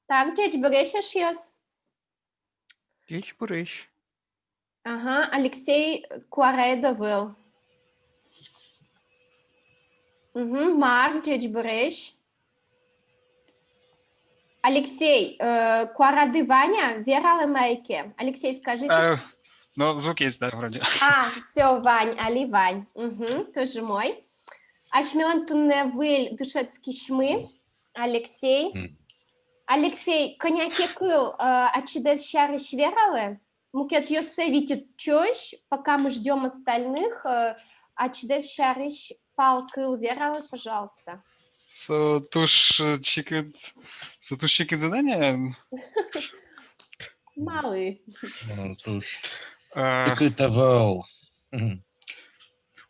Так, Джеч Береш yaşıyoruz. Geç buraya. Ага, Алексей Куареда был. Угу, Марк Джеч Береш. Алексей, Куарады Ваня, Вера Лемейке. Алексей, скажите, Ну, звук есть, да, вроде. все, Вань, Али Вань. Угу, тоже мой. Ашмелан Тунневыль Дышецкий Шмы. Алексей. Алексей, коньяки кыл, ачидес шарыш вералы? Мукет Йосевите чёщ, пока мы ждем остальных, ачидес шарыш пал кыл вералы, пожалуйста. Сатушчики задания? Малый. Туш. Какой-то вал.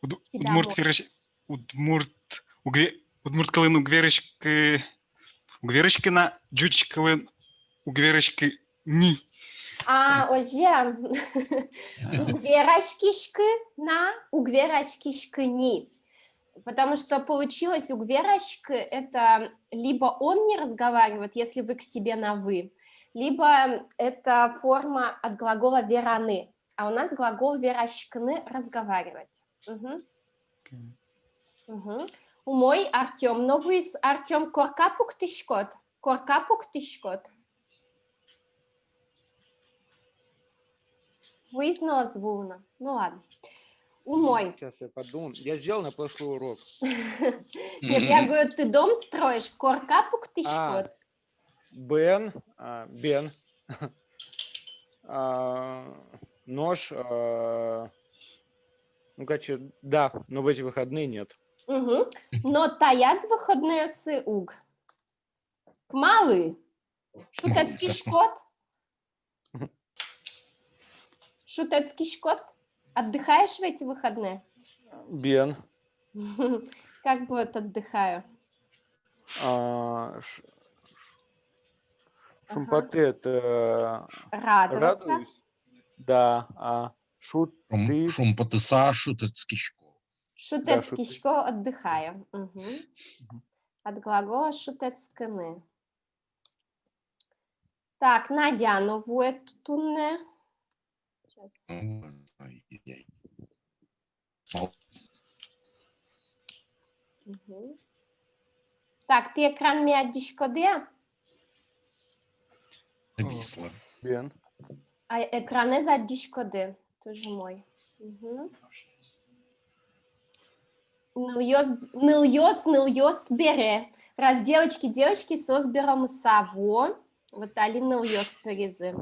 Удмурт калин угверышкина, джуч калин угверышки ни. Оже, угверашкишки на угверашкишки ни. Потому что получилось угверашки, это либо он не разговаривает, если вы к себе на «вы», либо это форма от глагола «вераны», а у нас глагол «верашкны» — разговаривать. Мой Артем, но вы с Артем коркапук тишкот? Коркапук тишкот? Выяснила звуна. Ну ладно. Мой. Сейчас я подумал. Я сделал на прошлый урок. Нет, я говорю, ты дом строишь, коркапук тишкот? Бен, нож, ну, короче, да, но в эти выходные нет. Но таяз выходные с уг. Малый. Шутецкий шкот? Шутецкий шкот? Отдыхаешь в эти выходные? Бен. Как будет отдыхаю? Шумпотет. Радоваться. Радуюсь. Да. Шумпотеса, шутецкишко. Шутецкишко отдыхаю. От глагола шутецканы. Так, Надя, нову эту тунне. Сейчас. Так, ты экран мяддишко де? Зависло. Бен. А экраны заддишко де? Тоже мой. Ныльёс бере. Раз девочки со сбером саво. Вот али ныльёс перезы.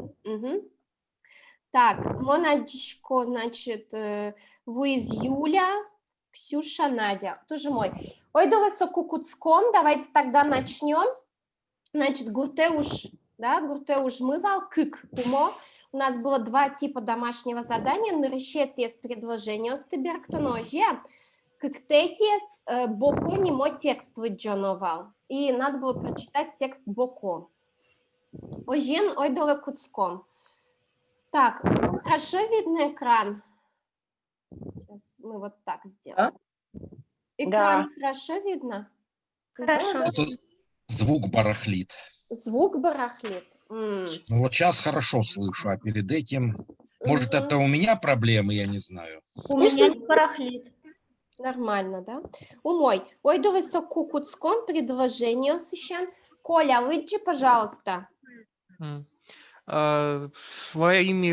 Так, монадишко, значит, вы из Юля, Ксюша, Надя. Тоже мой. Ой, долосо кукуцком. Давайте тогда начнем. Значит, гуртеуш, да, гуртеуш мывал, кык, кумо. У нас было два типа домашнего задания. Нарещетес предложение остеберктоножья. Кыктетес боко немо текст выджоновал. И надо было прочитать текст боко. Ожин, ой, доле куцком. Так, хорошо видно экран? Сейчас мы вот так сделаем. Экран хорошо видно? Хорошо. Это звук барахлит. Звук барахлит. Ну вот сейчас хорошо слышу, а перед этим... Может, это у меня проблемы, я не знаю. У меня не барахлит. Нормально, да? Умой. Ой, до высоку куцком предложение сыщан. Коля, выйди, пожалуйста. Своими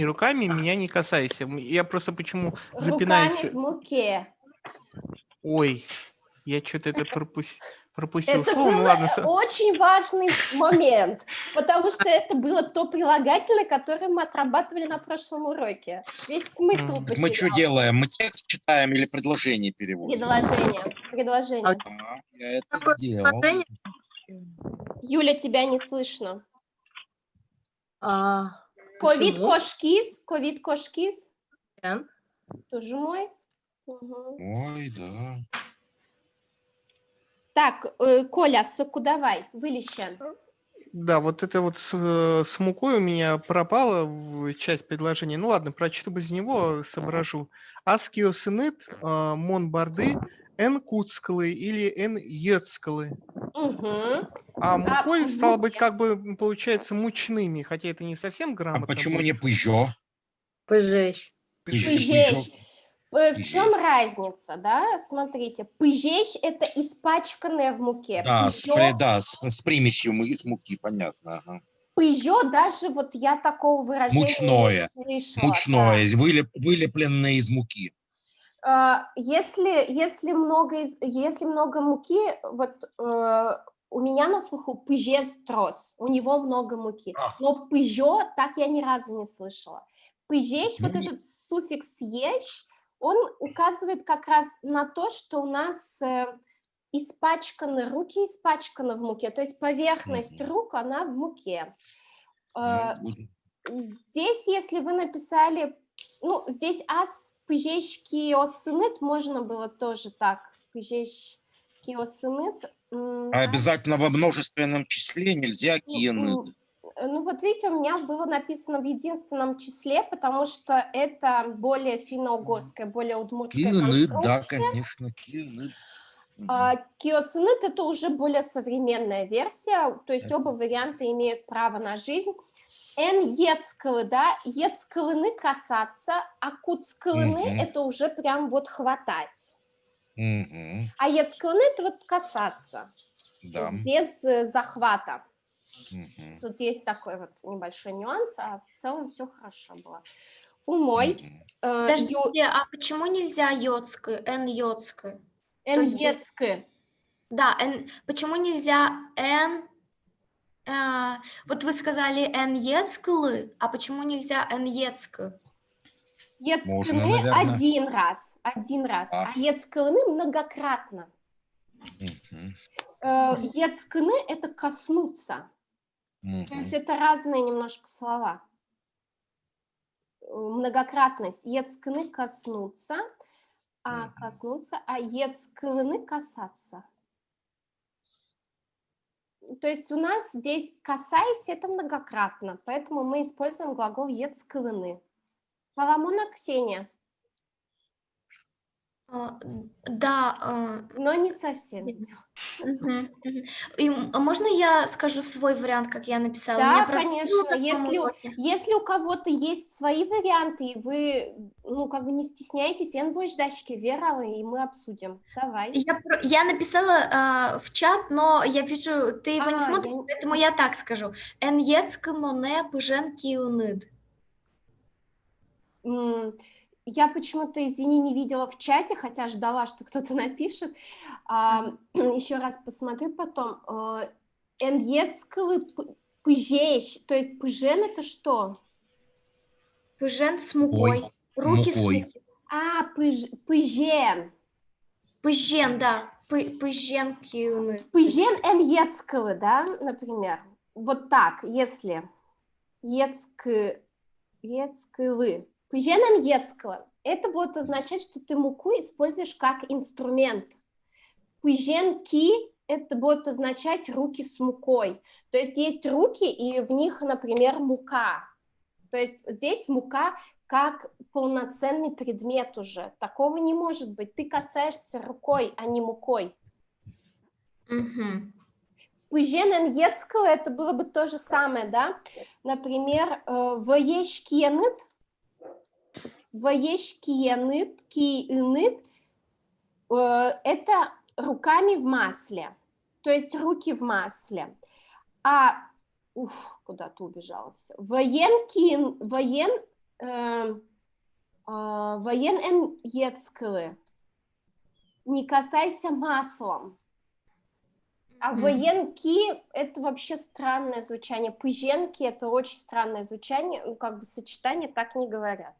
руками меня не касайся. Я просто почему запинаюсь. Руками в муке. Ой, я что-то это пропустил. Это слово. был Ну, ладно. очень важный момент, потому что это было то прилагательное, которое мы отрабатывали на прошлом уроке. Весь смысл потерял. Мы что делаем? Мы текст читаем или предложение переводим? Предложение. Я это сделал. Юля, тебя не слышно. Ковид кошкис. Тоже мой. Ой, да. Так, Коля, соку давай, вылещен. Да, вот это вот с мукой у меня пропало в часть предложения. Ну ладно, прочту без него, соображу. Аскио сынет, мон барды, эн куцкалы или эн ецкалы. Мгм. А мукой, в стало быть, муке. как бы получается мучными, хотя это не совсем А грамотно почему будет. не пыжо? Пыжещ. Пыжещ. Пыжещ. В чем Пыжещ. разница, да? Смотрите, пыжещ – это испачканное в муке. Да, Пыжё, с примесью с муки, понятно. Ага. пыжё, даже вот я такого выражения Мучное. не слышала. Мучное, вылепленное из муки. Если много муки, вот у меня на слуху пыжестрос, у него много муки. А. Но пыжё так я ни разу не слышала. Пыжещ, Ну, вот этот суффикс ещ, он указывает как раз на то, что у нас испачканы, руки испачканы в муке, то есть поверхность Мгм. рук, она в муке. Ну, Э, Здесь, если вы написали, ну, здесь ас пыжещки осынет, можно было тоже так, пыжещки осынет. А обязательно во множественном числе нельзя киены. Ну, вот видите, у меня было написано в единственном числе, потому что это более финно-угорская, более удмуртская Киены, да, конструкция. конечно, киены. А киосынет – это уже более современная версия, то есть оба варианта имеют право на жизнь. Эн ецкалы, да, ецкалыны касаться, а куцкалыны – Мгм. это уже прям вот хватать. Мгм. А ецкалыны – это вот касаться, то Да. есть без захвата. Мгм. Тут есть такой вот небольшой нюанс, а в целом все хорошо было. Умой. Мгм. Подождите, а почему нельзя йодское, эн йодское? Эн есть без- ецкы. Да, почему нельзя эн... вот вы сказали эн ецкалы, а почему нельзя эн ецкы? Можно, Ецканы наверное. один раз, А. а ецкалыны многократно. Мгм. Ецканы – это коснуться. То есть Мгм. это разные немножко слова. Многократность. Ецканы – коснуться, Мгм. а ецкалыны – касаться. То есть у нас здесь «касайся» – это многократно, поэтому мы используем глагол «ецкалыны». Паламона Ксения, Да, но не совсем. мгм, мгм. А можно я скажу свой вариант, как я написала? У меня Да, просто конечно. было в таком уроке. Если у кого-то есть свои варианты, и вы, ну, как бы не стесняйтесь, я на ждачки верала, и мы обсудим. Давай. Я написала в чат, но я вижу, ты его не А, смотришь, поэтому я так скажу. Эньецка моне пыжен киунид. Я почему-то, извини, не видела в чате, хотя ждала, что кто-то напишет. Еще раз посмотрю потом. Эньецкалы пыжещ, то есть пыжен это что? Пыжен с Ой, мукой. Руки с мукой. мукой. Пыжен. Пыжен, да. Пыжен киунид. Пыжен эньецкалы, да, например. Вот так, если ецкылы. Пыжен эньецкалы. Это будет означать, что ты муку используешь как инструмент. Пыженки – это будет означать руки с мукой. То есть руки, и в них, например, мука. То есть здесь мука как полноценный предмет уже. Такого не может быть. Ты касаешься рукой, а не мукой. Мгм. Пыжен эньецкого – это было бы то же самое, да? Например, воешкиенит, киенит – это руками в масле, то есть руки в масле. Куда-то убежало все. Воен эньецкалы. Не касайся маслом. А военки – это вообще странное звучание. Пыженки – это очень странное звучание. Ну, как бы сочетание так не говорят.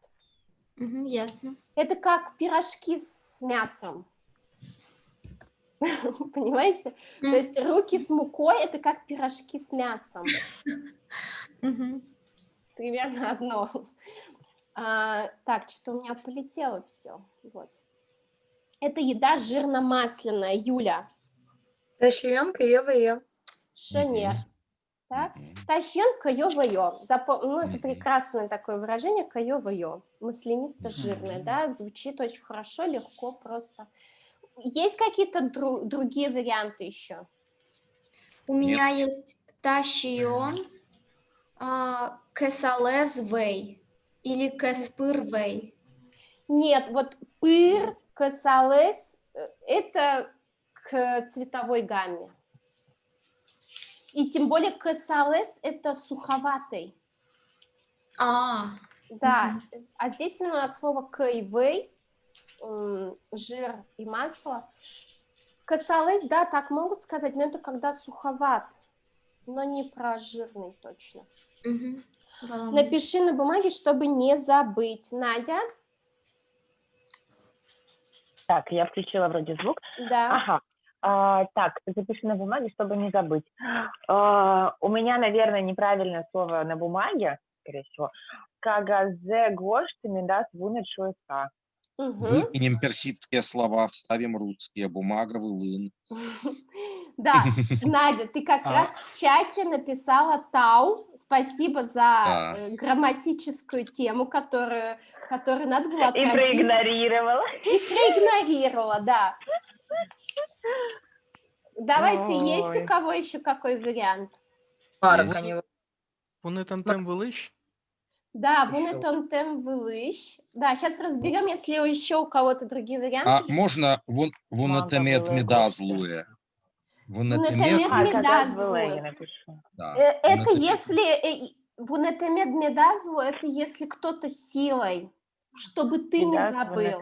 Мгм, ясно. Это как пирожки с мясом. Понимаете? То есть руки с мукой – это как пирожки с мясом. Мгм. Примерно одно. Так, что-то у меня полетело все. Вот. Это еда жирно-масляная, Юля. Тащенка, Ева. Шанер. Мгм. Так? Мгм. Тащен кайо-вайо. Ну, это Мгм. прекрасное такое выражение, кайо-вайо. Маслянисто-жирное, Мгм. да, звучит очень хорошо, легко, просто. Есть какие-то другие варианты еще? У меня есть тащион, кесалезвей или кеспырвей. Нет, вот пыр, косалес – это к цветовой гамме. И тем более косалес – это суховатый. Да, а здесь именно от слова к и вей, жир и масло. Косалес, да, так могут сказать, но это когда суховат, но не про жирный точно. Напиши на бумаге, чтобы не забыть. Надя? Так, я включила вроде звук. Да. Ага. Так, запиши на бумаге, чтобы не забыть. У меня, наверное, неправильное слово на бумаге, скорее всего. Кагазе гоштами, да, свунет шуйка. Выкинем персидские слова, вставим русские. Бумага, вылын. Да, Надя, ты как раз в чате написала тау. Спасибо за грамматическую тему, которую надо было отразить. И проигнорировала. Да. Давайте, есть Ой. у кого еще какой вариант? Вунетантем вылыщ? Да, Еще. вунетонтем вылыщ. Да, сейчас разберем, если еще у кого-то другие варианты. А можно вунетемет Мага, медазлуе? Вунетемет Кагаз медазлуе. я напишу. Это если вунетемет медазлу, это если кто-то силой, чтобы ты не забыл.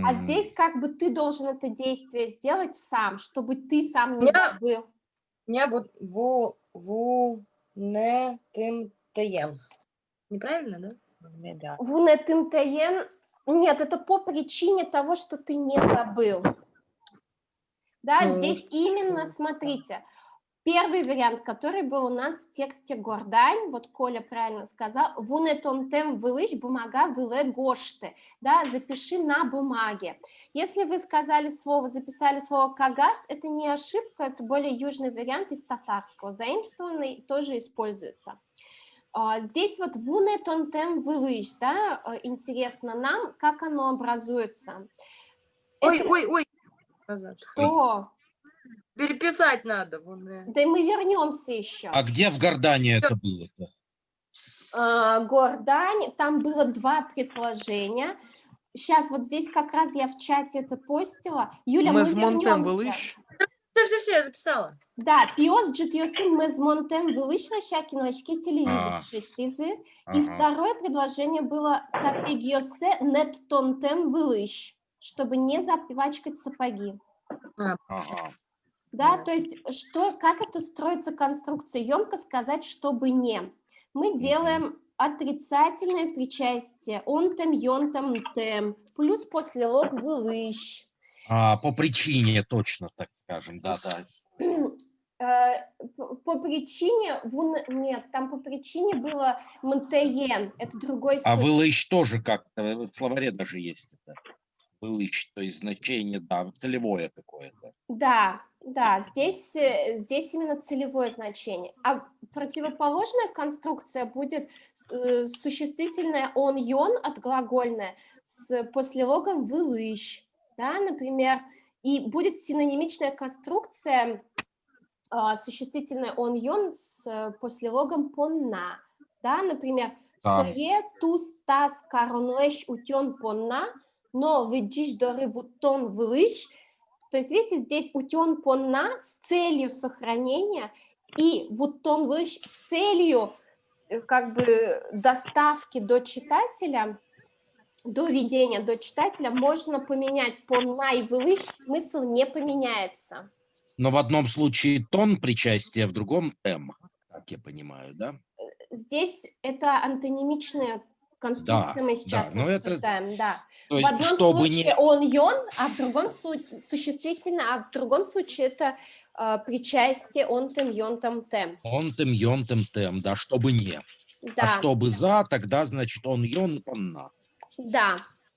А здесь как бы ты должен это действие сделать сам, чтобы ты сам не забыл. Не вунетымтеем. Неправильно, да? Да. Вунетымтеен. Нет, это по причине того, что ты не забыл. Да, Ну, здесь именно, смотрите, первый вариант, который был у нас в тексте Гордань, вот Коля правильно сказал, вунетонтем вылыщ, бумага выле гошты, да, запиши на бумаге. Если вы записали слово кагаз, это не ошибка, это более южный вариант из татарского, заимствованный тоже используется. Здесь вот вунетонтем вылыщ, да, интересно нам, как оно образуется. Ой. Назад. Что? Переписать надо. Да и мы вернемся еще. А где в Гордане это было-то? Гордань, там было два предложения. Сейчас вот здесь как раз я в чате это постила. Юля, мы Мезмонтем вернемся. вылыщ? Все, я записала. Да, пиос джитьосим мезмонтем вылыщ на щакиночке телевизор шиттизы. И второе предложение было сапегиосе неттонтем вылыщ, чтобы не запачкать сапоги. Да, то есть как это строится конструкция? Емко сказать, чтобы не. Мы делаем отрицательное причастие. Он-тем, йон-тем, тем. Плюс послелог вылыщ. По причине, точно, так скажем, да. По причине, нет, там по причине было мтен, это другой А случай. вылыщ тоже как-то, в словаре даже есть это. Вылыщ, то есть значение, да, целевое какое-то. Да, здесь именно целевое значение. А противоположная конструкция будет существительное он-йон отглагольное с послелогом вылыщ, да, например, и будет синонимичная конструкция существительное он-йон с послелогом понна, да, например, сое тус тас каронлеш утен понна, но выджиш доры вутон вылыщ. То есть, видите, здесь утен понна с целью сохранения и вутон вылыщ с целью как бы доставки до читателя, доведения до читателя. Можно поменять понна и вылыщ, смысл не поменяется. Но в одном случае тон причастия, в другом тем, как я понимаю, да? Здесь это антонимичная конструкция, мы сейчас обсуждаем, да. То В есть, одном случае он-йон, а в другом случае существительное, а в другом случае это причастие он-тем, йон-тем, тем. Он-тем, йон-тем, тем, да, чтобы не. Да. А чтобы за, тогда, значит, он-йон, он-на. Да.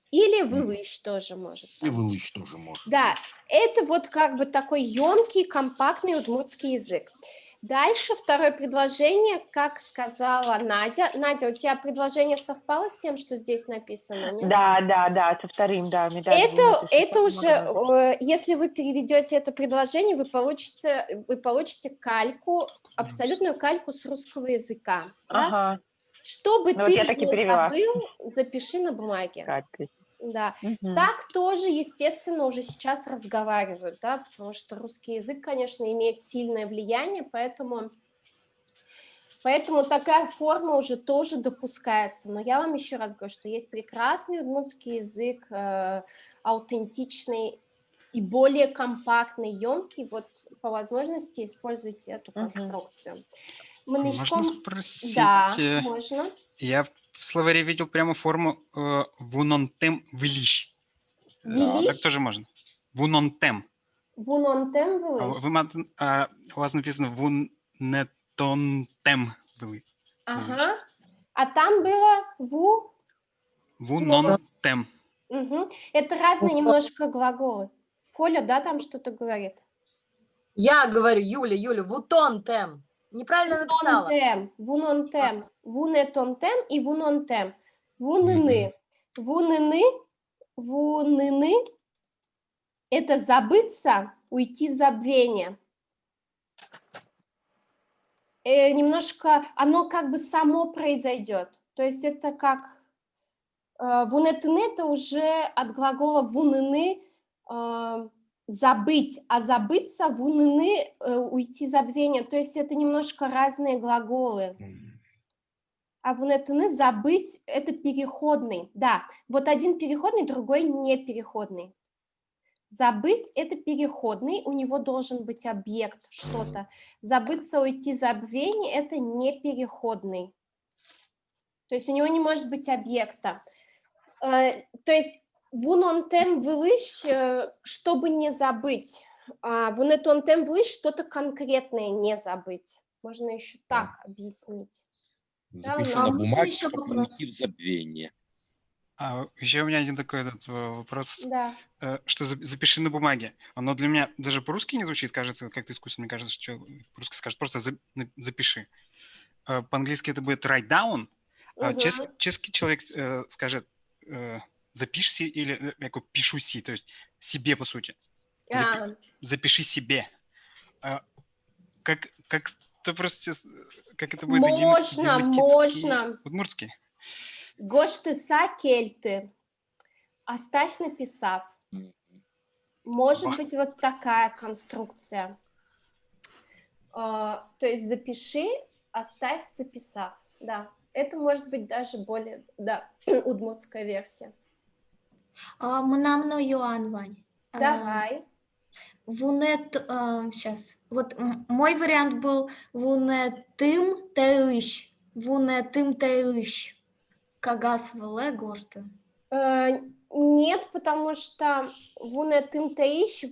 Или вылыщ тоже может. И вылыщ тоже может. Да, это вот как бы такой емкий, компактный удмуртский язык. Дальше второе предложение, как сказала Надя. Надя, у тебя предложение совпало с тем, что здесь написано, нет? Да, со вторым, да. Медаль двунутый, Это шестой, уже, много. если вы переведете это предложение, вы получите кальку, абсолютную кальку с русского языка. Да? Ага, Чтобы ну вот ты я так и не перевела. забыл, запиши на бумаге. Катя. Да. Мгм. Так тоже, естественно, уже сейчас разговаривают, да, потому что русский язык, конечно, имеет сильное влияние, поэтому такая форма уже тоже допускается. Но я вам еще раз говорю, что есть прекрасный удмуртский язык, аутентичный и более компактный, емкий. Вот по возможности используйте эту Мгм. конструкцию. Можно Манышком... спросить? Да, можно. Я в словаре видел прямо форму вунонтем вылищ. Вилищ? Так тоже можно. Вунонтем. Вунонтем вилищ. У вас написано вунетонтем вылищ. Ага. А там было Вунонтем. Угу. Это разные немножко глаголы. Коля, да, там что-то говорит? Я говорю, Юля, вутонтем. Неправильно написала. Вунонтем, вунетонтем и вунонтем. Вунны. Вунны – это забыться, уйти в забвение. Немножко, оно как бы само произойдет. То есть это как... Вунетны – это уже от глагола вунны забыть, а забыться вунны уйти в забвение. То есть это немножко разные глаголы. А вунетны забыть – это переходный. Да, вот один переходный, другой не переходный. Забыть – это переходный, у него должен быть объект, что-то. Забыться, уйти в забвение – это не переходный. То есть у него не может быть объекта. То есть вунонтем вылыш, чтобы не забыть. Вунетонтем вылыш, что-то конкретное не забыть. Можно еще так объяснить. Запиши Да, на можно бумаге, еще чтобы вопрос? уйти в забвение. Еще у меня один такой вопрос. Да. Что запиши на бумаге. Оно для меня даже по-русски не звучит, кажется, как-то искусственно. Мне кажется, что по-русски скажет просто запиши. По-английски это будет write down. Чешский человек скажет запиши или пишуси, то есть себе, по сути. Запиши себе. Как это будет? Можно. Удмуртский. Гоштыса кельты. Оставь, написав. Может быть, вот такая конструкция. То есть запиши, оставь, записав. Да, это может быть даже более, да, удмуртская версия. Мнамно Йоан, Вань. Давай. Сейчас. Вот мой вариант был вунетым теыш. Вунетым теыш. Кагас веле гошты. Нет, потому что вунетым теыш,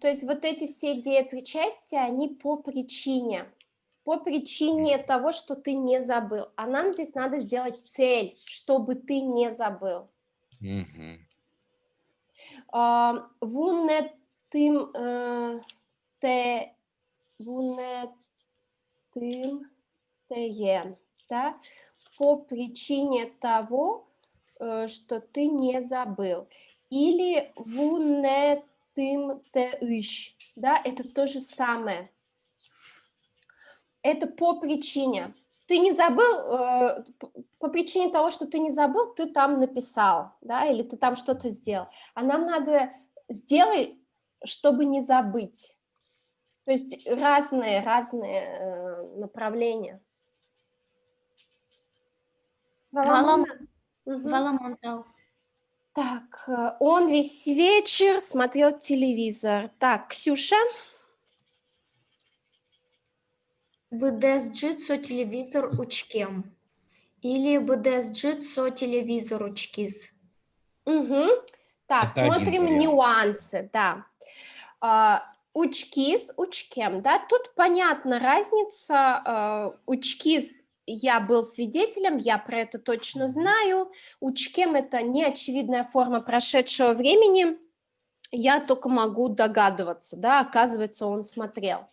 то есть вот эти все деепричастия, они по причине того, что ты не забыл. А нам здесь надо сделать цель, чтобы ты не забыл. Вунетым теен, да? По причине того, что ты не забыл. Или вунетым теыш, да, это то же самое. Это по причине. Ты не забыл, по причине того, что ты не забыл, ты там написал, да, или ты там что-то сделал. А нам надо сделать, чтобы не забыть. То есть разные направления. Валамонтал. Так, он весь вечер смотрел телевизор. Так, Ксюша? Бдсджитсо телевизор учкем. Или бдсджитсо телевизор учкис. Угу. Так, Это один смотрим вариант. нюансы, да. Учкис, учкем, да, тут понятна разница. Учкис, я был свидетелем, я про это точно знаю. Учкем – это неочевидная форма прошедшего времени. Я только могу догадываться, да, оказывается, он смотрел.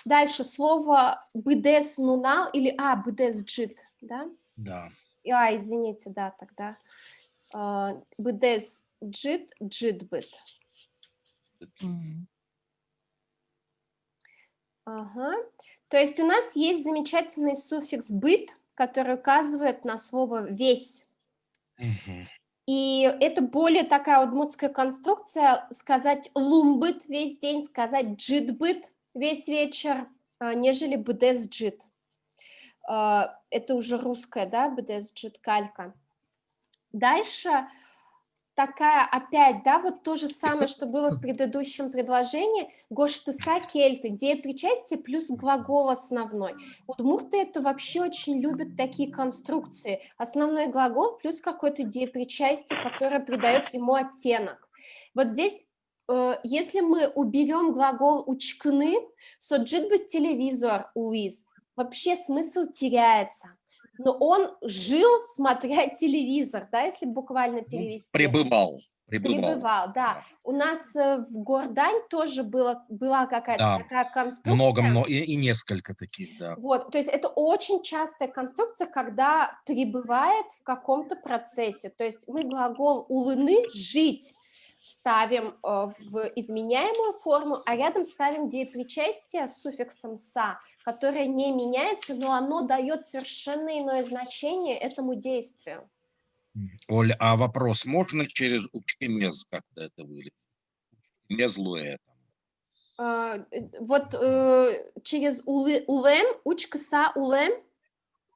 Дальше слово «бдес нунал» или «бдес джит», да? Да. Извините, да, тогда. «Бдес джит, джит быт». Ага. То есть у нас есть замечательный суффикс «быт», который указывает на слово «весь». Мгм. И это более такая удмуртская конструкция, сказать «лумбыт» весь день, сказать «джитбыт» весь вечер, нежели «бдес джит». Это уже русская, да, «бдес джит» калька. Дальше такая опять, да, вот то же самое, что было в предыдущем предложении, гоштыса кельты, деепричастие плюс глагол основной. Удмурты это вообще очень любят такие конструкции. Основной глагол плюс какое-то деепричастие, которое придает ему оттенок. Вот здесь, если мы уберем глагол учкны, соджит быть телевизор улиз, вообще смысл теряется. Но он жил, смотря телевизор, да, если буквально перевести. Пребывал. Пребывал, да. У нас в Гордань тоже была какая-то Да. такая конструкция. Много и несколько таких, да. Вот, то есть это очень частая конструкция, когда пребывает в каком-то процессе. То есть мы глагол улыны «жить» ставим в изменяемую форму, а рядом ставим деепричастие с суффиксом «са», которое не меняется, но оно дает совершенно иное значение этому действию. Оль, а вопрос, можно через учкемез как-то это вылезть? Мезлуэ. Вот через улем, учка-са улем.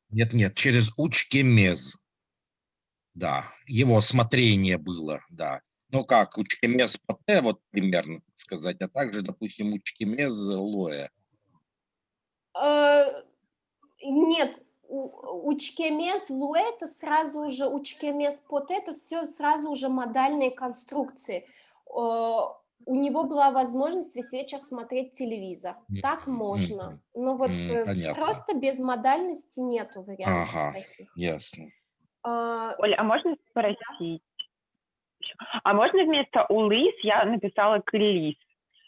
Нет, через учкемез. Да, его смотрение было, да. Ну как, учкемез поте, вот примерно, так сказать, а также, допустим, учкемез лоэ. Нет, учкемез луэ это сразу уже учкемез поте, это все сразу уже модальные конструкции. У него была возможность весь вечер смотреть телевизор. Так можно. Но вот Понятно. просто без модальности нету вариантов таких. Ясно. Оля, а можно спросить? А можно вместо улис я написала крылис?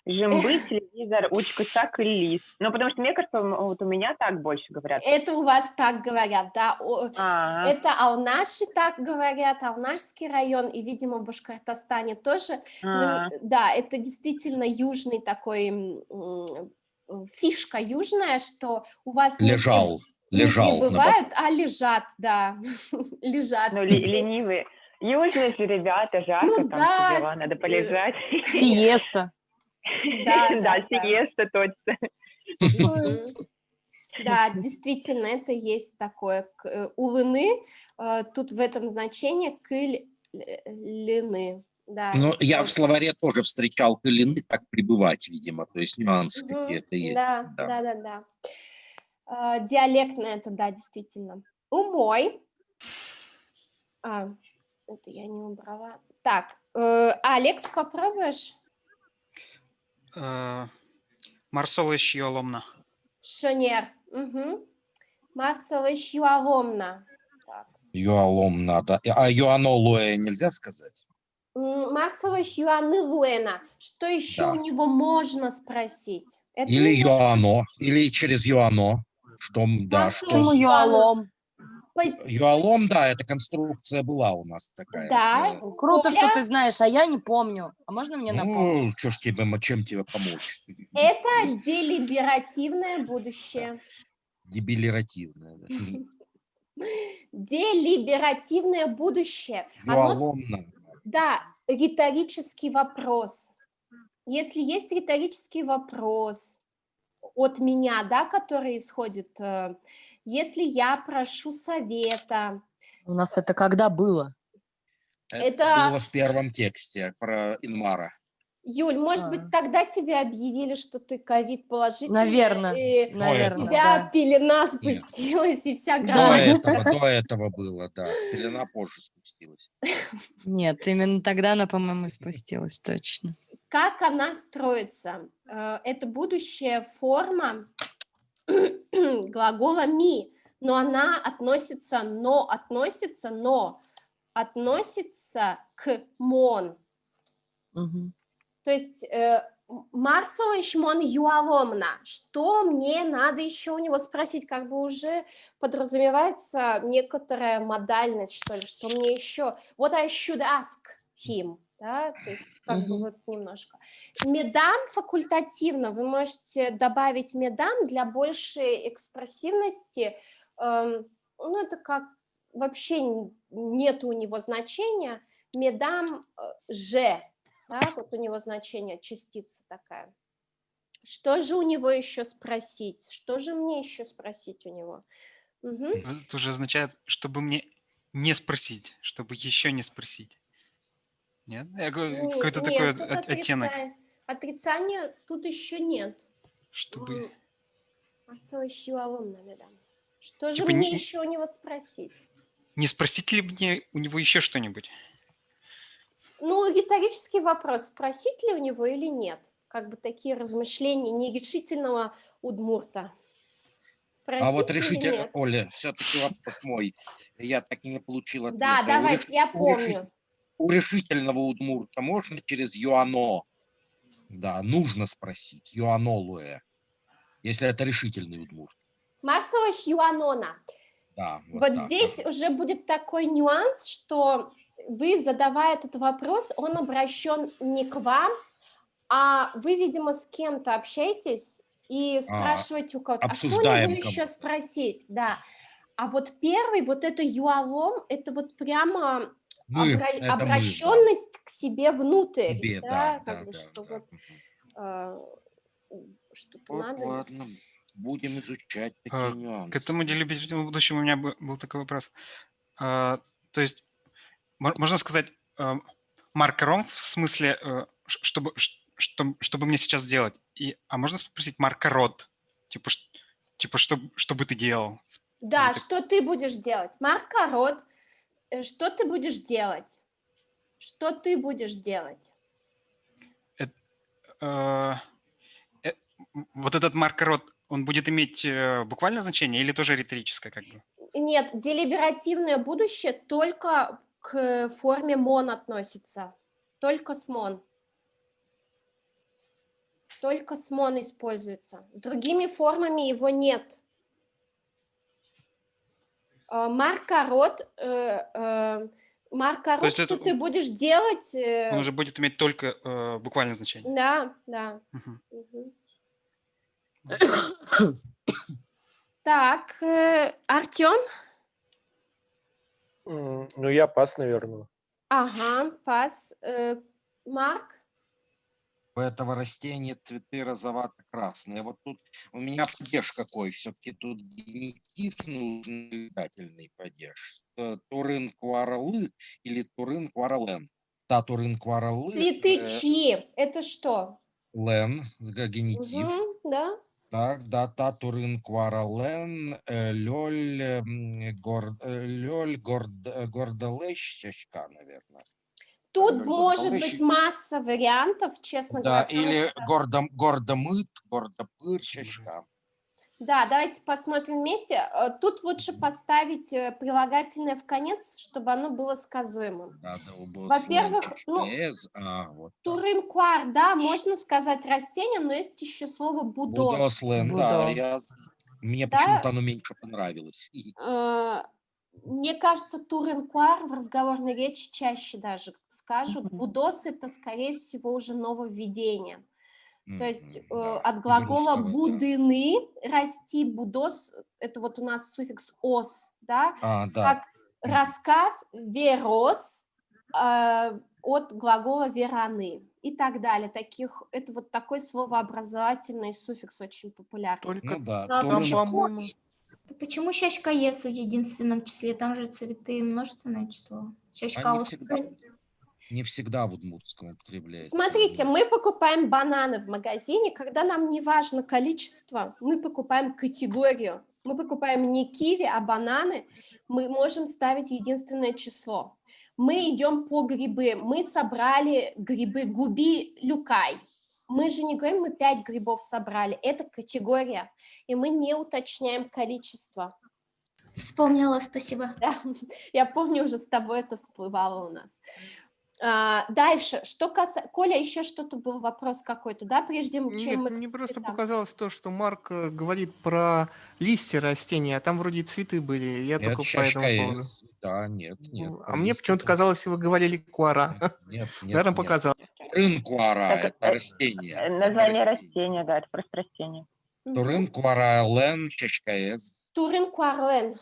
Жимбы, телевизор, учка-са, крылис. Ну, потому что мне кажется, вот у меня так больше говорят. Это у вас так говорят, да. Это алнаши так говорят, Алнашский район, и, видимо, в Башкортостане тоже. Но, да, это действительно южный такой, фишка южная, что у вас Лежал. не прибывают, а лежат, да. Лежат. Ну, ленивые. Южные же ребята, жарко, Ну там да, все дела, надо полежать. Сиеста. Да, сиеста, точно. Да, действительно, это есть такое. Улыны, тут в этом значении кыль-лины. Да, Ну, я в словаре тоже встречал кылины, как пребывать, видимо, то есть нюансы какие-то есть. Да. Диалектно это, да, действительно. Умой. Это я не убрала. Так, Алекс, попробуешь? Марсолыш Йоломна. Шонер. Марсалыш Юаломна. Юаломна, да. А Юанолуэ нельзя сказать? Марсалыш Юаны Луэна. Что еще у него можно спросить? Это или Юано, или через Юано. Что, да, Почему Юалом? Юалом, да, эта конструкция была у нас такая. Да. Круто, что ты знаешь, а я не помню. А можно мне напомнить? Ну, что ж тебе, чем тебе помочь? Это делиберативное будущее. Дебилеративное. Делиберативное будущее. Юаломна. Да, риторический вопрос. Если есть риторический вопрос от меня, да, который исходит, если я прошу совета. У нас это когда было? Это было в первом тексте про Инмара. Юль, может быть, тогда тебе объявили, что ты ковид положительный? Наверное, и наверное. у тебя да. пелена спустилась, и вся грамота. До этого было, да. Пелена позже спустилась. Нет, именно тогда она, по-моему, спустилась, точно. Как она строится? Это будущая форма глагола ми, но она относится к мон. Угу. То есть Марсо Ишмон Юаломна. Что мне надо еще у него спросить? Как бы уже подразумевается некоторая модальность, что ли, что мне еще... What I should ask him. Да? То есть как бы вот немножко. Медам факультативно. Вы можете добавить медам для большей экспрессивности. Ну, это как вообще нет у него значения. Медам же. Да, вот у него значение, частица такая. Что же у него еще спросить? Что же мне еще спросить у него? Угу. Это уже означает, чтобы мне не спросить, чтобы еще не спросить. Нет? Какой-то такой Нет, тут оттенок. отрицания тут еще нет. Чтобы... Что же Типа мне не- еще у него спросить? Не спросить ли мне у него еще что-нибудь? Ну, риторический вопрос, спросить ли у него или нет? Как бы такие размышления нерешительного удмурта. Спросить А вот или решите, нет? Оля, все-таки вопрос мой. Я так и не получил ответа. Да, давайте, я помню. У решительного удмурта можно через юано? Да, нужно спросить. Юанолуэ. Если это решительный удмурт. Марсович Юанона. Да, Вот так. здесь уже будет такой нюанс, что вы, задавая этот вопрос, он обращен не к вам, а вы, видимо, с кем-то общаетесь и спрашиваете у кого-то, а что у обсуждаем него еще кого-то. спросить? Да. А вот первый, вот это юалом, это вот прямо Это мы, обращенность к себе внутрь. Себе, Да, да, как да, бы, да, что да. вот что-то Вот надо. ладно, будем изучать такие К нюансы. этому деле будущему у меня был такой вопрос. То есть, можно сказать, маркером в смысле, чтобы мне сейчас сделать. А можно спросить маркерот? Типа, что бы ты делал? Да, Или так- что ты будешь делать? Маркарот, что ты будешь делать? Что ты будешь делать? Вот этот маркерот, он будет иметь буквальное значение или тоже риторическое как бы? Нет, делиберативное будущее только к форме мон относится. Только с мон. Только с мон используется. С другими формами его нет. Маркарот, То есть что это- ты будешь делать? Он уже будет иметь только буквальное значение. Да, да. Мгм. Мгм. Так, Артем? Ну, я пас, наверное. Ага, пас. Марк? У этого растения цветы розовато-красные. Вот тут у меня падеж какой. Все-таки тут генитив нужен, наблюдательный падеж. Турын кваралы или турын кварален. Да, турын кваралы. Цветы чьи? Это что? Лен, генитив. Мгм, да. Так, да, та турын кварален, лёль гордолещечка, наверное. Тут Лёль может быть гордолещ- масса вариантов, честно Да, говоря. потому или что- гордомыт, гордопырчечка. Да, давайте посмотрим вместе. Тут лучше поставить прилагательное в конец, чтобы оно было сказуемым. Да, да, Во-первых, ну, вот так. турынкуар, да, можно сказать растение, но есть еще слово будос. Будослен, да, мне Да. почему-то оно меньше понравилось. Мне кажется, турынкуар в разговорной речи чаще даже скажут. Будос — это, скорее всего, уже нововведение. То есть Да, от из глагола русского, да. будыны расти, будос, это вот у нас суффикс ос, да, Да. как рассказ верос от глагола вераны и так далее. Это вот такой словообразовательный суффикс очень популярный. Только Ну да, А там, турын- по-моему, Почему щечка ес в единственном числе? Там же цветы множественное число. Щечка Они ос. не всегда в удмуртском употребляется. Смотрите, мы покупаем бананы в магазине, когда нам не важно количество, мы покупаем категорию. Мы покупаем не киви, а бананы, мы можем ставить единственное число. Мы идем по грибы, мы собрали грибы губи люкай. Мы же не говорим, мы 5 грибов собрали, это категория, и мы не уточняем количество. Вспомнила, спасибо. Да, я помню, уже с тобой это всплывало у нас. Дальше, что касается... Коля, еще что-то был вопрос какой-то, да, прежде чем Нет, мы к мне просто цветам? показалось то, что Марк говорит про листья растений, а там вроде цветы были. Я Нет, только по этому поводу. ЧКС. Да, нет, нет. А мне почему-то казалось, вы говорили куара. Нет, нет, Наверное, нет. показалось. Турын-куара Так, это растение. это Название растение. растения, да, это просто растение. Турын-куара лен ЧКС. Турин Куарлен.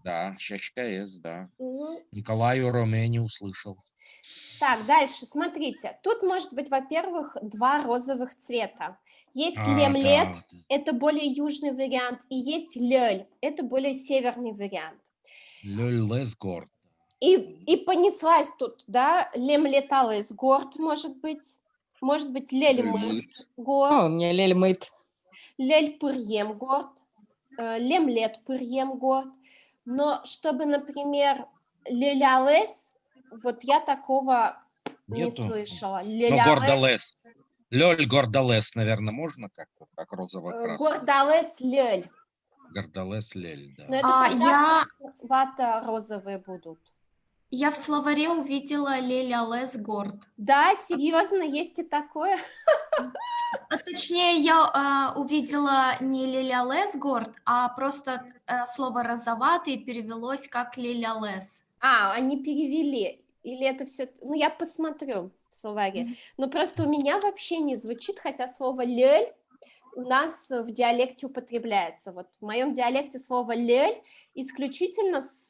Да, ЧКС, да. Мгм. Николаю Роме не услышал. Так, дальше, смотрите. Тут может быть, во-первых, два розовых цвета. Есть А, лемлет, да. это более южный вариант, и есть лёль, это более северный вариант. Лесгор. И понеслась тут, да, лемлеталес горд, может быть лельмырт горд, О, у меня Лель мыт. лель пырьем горд, лемлет пырьем горд. Но чтобы, например, лелялес, вот я такого не Нету. слышала. Но Лелялес, гордолес. Лёль гордолес, наверное, можно как-то, как розово-красный. гордалес, лель. Гордолес лель, да. Но это тогда Я, красновато-розовые будут. я в словаре увидела Леля Лесгорд. Да, серьезно, есть и такое? Точнее, я увидела не Леля Лесгорд, а просто слово розоватый перевелось как Леля Лес. Они перевели. Или это все... Ну, я посмотрю в словаре. Но просто у меня вообще не звучит, хотя слово «лель» у нас в диалекте употребляется. Вот в моем диалекте слово «лель» исключительно с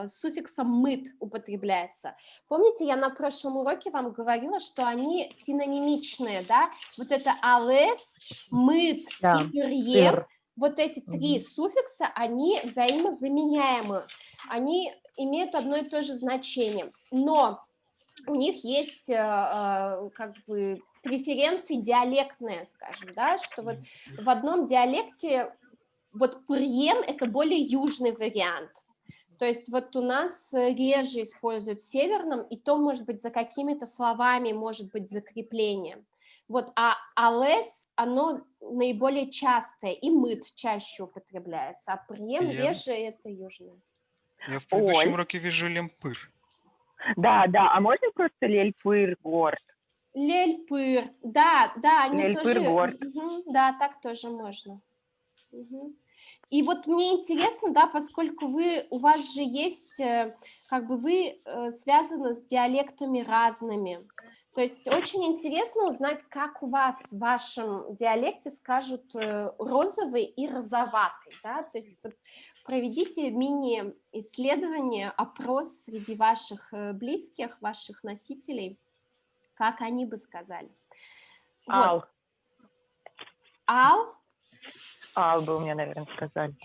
суффиксом «мыт» употребляется. Помните, я на прошлом уроке вам говорила, что они синонимичные, да? Вот это «алес», «мыт» Да, и «пырьем», пыр. вот эти три суффикса, они взаимозаменяемы. Они имеют одно и то же значение, но у них есть как бы преференции диалектные, скажем, да, что вот в одном диалекте вот пырьем – это более южный вариант. То есть вот у нас реже используют в северном, и то, может быть, за какими-то словами может быть закрепление. Вот, а алес, оно наиболее частое, и мыт чаще употребляется, а пырьем Я- реже – это южное. Я в предыдущем Оль. уроке вижу лемпыр. Да, а можно просто лель-пыр горд? Лель-пыр, да, они Лель-пыр тоже, горд. да, так тоже можно. Мгм. И вот мне интересно, да, поскольку у вас же есть, как бы вы связаны с диалектами разными, то есть очень интересно узнать, как у вас в вашем диалекте скажут розовый и розоватый, да, то есть вот проведите мини-исследование, опрос среди ваших близких, ваших носителей, как они бы сказали. Ал. Ал? Ал бы у меня, наверное, сказали.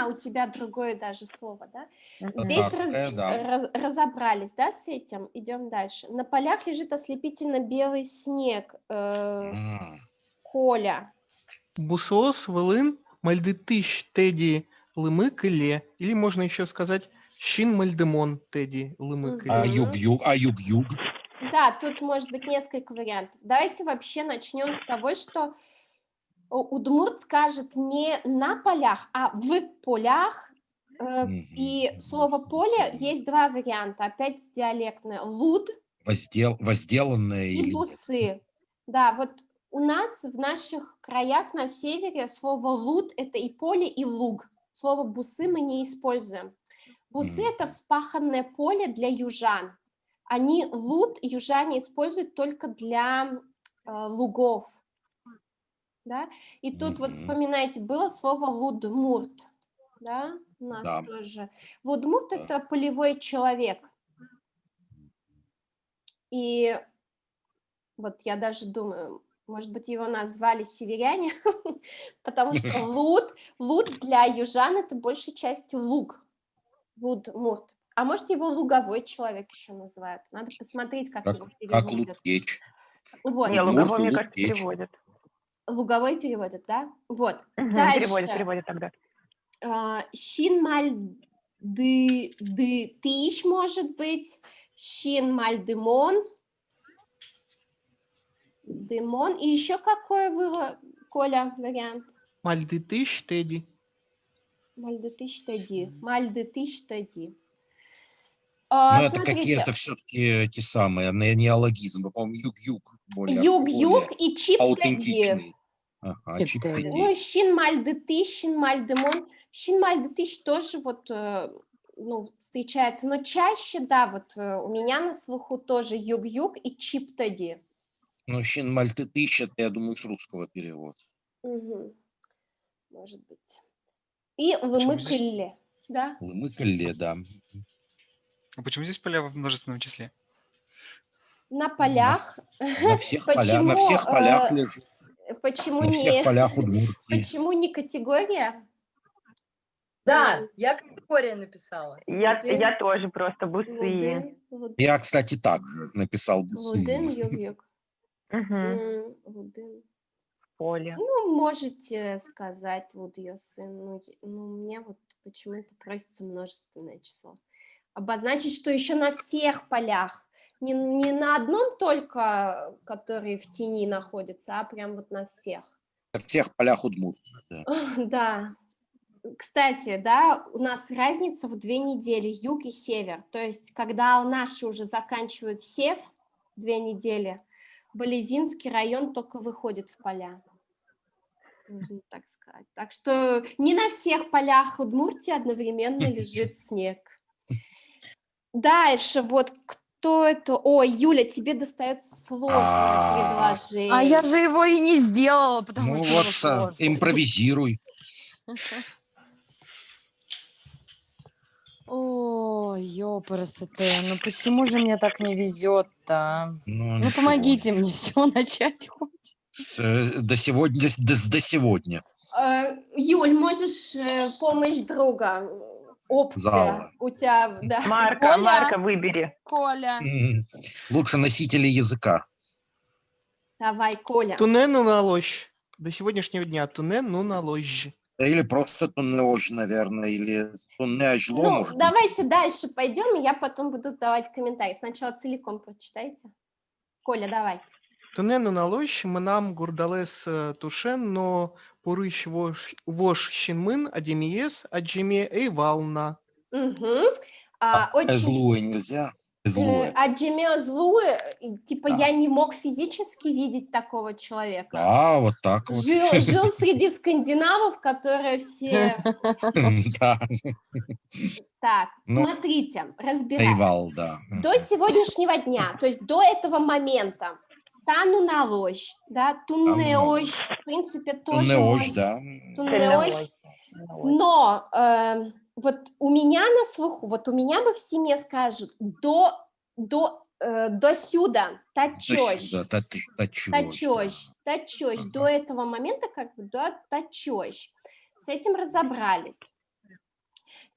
У тебя другое даже слово, да? Мгм. Здесь Татарское, да. разобрались, да, с этим? Идем дальше. На полях лежит ослепительно белый снег. Коля. Бусос, Волын, Мальдытыщ, Теди, Лымык, Иле. Или можно еще сказать Щин, Мальдемон, Теди, Лымык, Мгм. Иле. Аюб-юг. Да, тут может быть несколько вариантов. Давайте вообще начнем с того, что удмурт скажет не на полях, а в полях. И слово «поле» есть два варианта, опять диалектное. Луд Возделанное и или нет? бусы. Да, вот у нас в наших краях на севере слово «луд» – это и поле, и луг. Слово «бусы» мы не используем. Бусы – это вспаханное поле для южан. Они луд южане используют только для лугов. Да? И тут вот вспоминайте, было слово «лудмурт». Да? У нас Да. тоже. Лудмурт Да. это полевой человек. И вот я даже думаю, может быть, его назвали северяне, потому что луд для южан это большей частью луг. Лудмурт. А может, его луговой человек еще называют. Надо посмотреть, как его Как переводят. лук-печь. Вот. Не, Удмурт, луговой, мне кажется, лук-печь. переводят. Луговой переводят, да? Вот. Мгм, Дальше. переводят тогда. Щин-маль-ды-тыщ, может быть. Щин-маль-дымон. Дымон. И еще какое было, Коля, вариант? Мальдытыщ, Теди. Мальдытыщ-тади. Мальдытыщ-тади. Мальдытыщ-тади. Мальдытыщ-тади. Вот. Но это Смотрите, какие-то все-таки те самые неологизмы. По-моему, юг-юг более юг-юг и чип-тади. аутентичный. Ага, Чип-тади. чип-тади. Ну, и щин-маль-де-ты, щин-маль-де-мон. Щин-маль-де-ты тоже вот, ну, встречается, но чаще, да, вот у меня на слуху тоже юг-юг и чип-тади. Ну, щин мальтытыщ, это, я думаю, с русского перевод. Мгм. Может быть. И здесь- лымыкылли, да? Лымыкалле, да. А почему здесь поля в множественном числе? На полях. На всех полях, Почему, на всех полях лежит. Почему На всех не, полях Удмуртии. почему не категория? Да, я категория написала. Я тоже просто бусы. Лудин, Я, кстати, так же написал бусы. лудин, юг-юг. Мгм. Лудин. Поле. Ну, можете сказать, вот ее сын. Ну, мне вот почему-то просится множественное число. Обозначить, что еще на всех полях. Не на одном только, который в тени находится, а прям вот на всех. На всех полях Удмуртии, да. Да. Кстати, да, у нас разница в 2 недели, юг и север. То есть, когда наши уже заканчивают сев, 2 недели, Болезинский район только выходит в поля. Можно так сказать. Так что не на всех полях Удмуртии одновременно лежит снег. Дальше, вот кто это? Ой, Юля, тебе достается сложное предложение. А я же его и не сделала, потому Ну что вот, было сложно. импровизируй. О, ёпарасоте, ну почему же мне так не везет-то? Ну, Ну ничего. помогите мне, с чего начать хоть? До сегодня, до сегодня. Юль, можешь помощь друга? Опция. Зала. У тебя, да. Марка, Коля. Марка, выбери. Коля. Лучше носители языка. Давай, Коля. Тунену на ложь. До сегодняшнего дня тунену на ложь. Или просто тунеож, наверное, или тунеажло, Ну, может быть. давайте дальше пойдем, и я потом буду давать комментарии. Сначала целиком прочитайте. Коля, давай. Тунену на ложь мнам гурдалес тушен, но пурыш вош щинмын адемиес аджиме эйвална. Угу. Очень... Злое нельзя. Злое. Аджиме злую, типа Да. я не мог физически видеть такого человека. Да, вот так вот. Жил среди скандинавов, которые все... Да, Так, Ну, смотрите, разбираем. Эйвал, да. До сегодняшнего дня, то есть до этого момента, тану на ложь, да, туннеож, в принципе, тоже Тунеож, можно. да. Туннеож. Но вот у меня на слуху, вот у меня бы в семье скажут до сюда, тачёж, тачёж, до этого момента как бы, да, тачёж. С этим разобрались.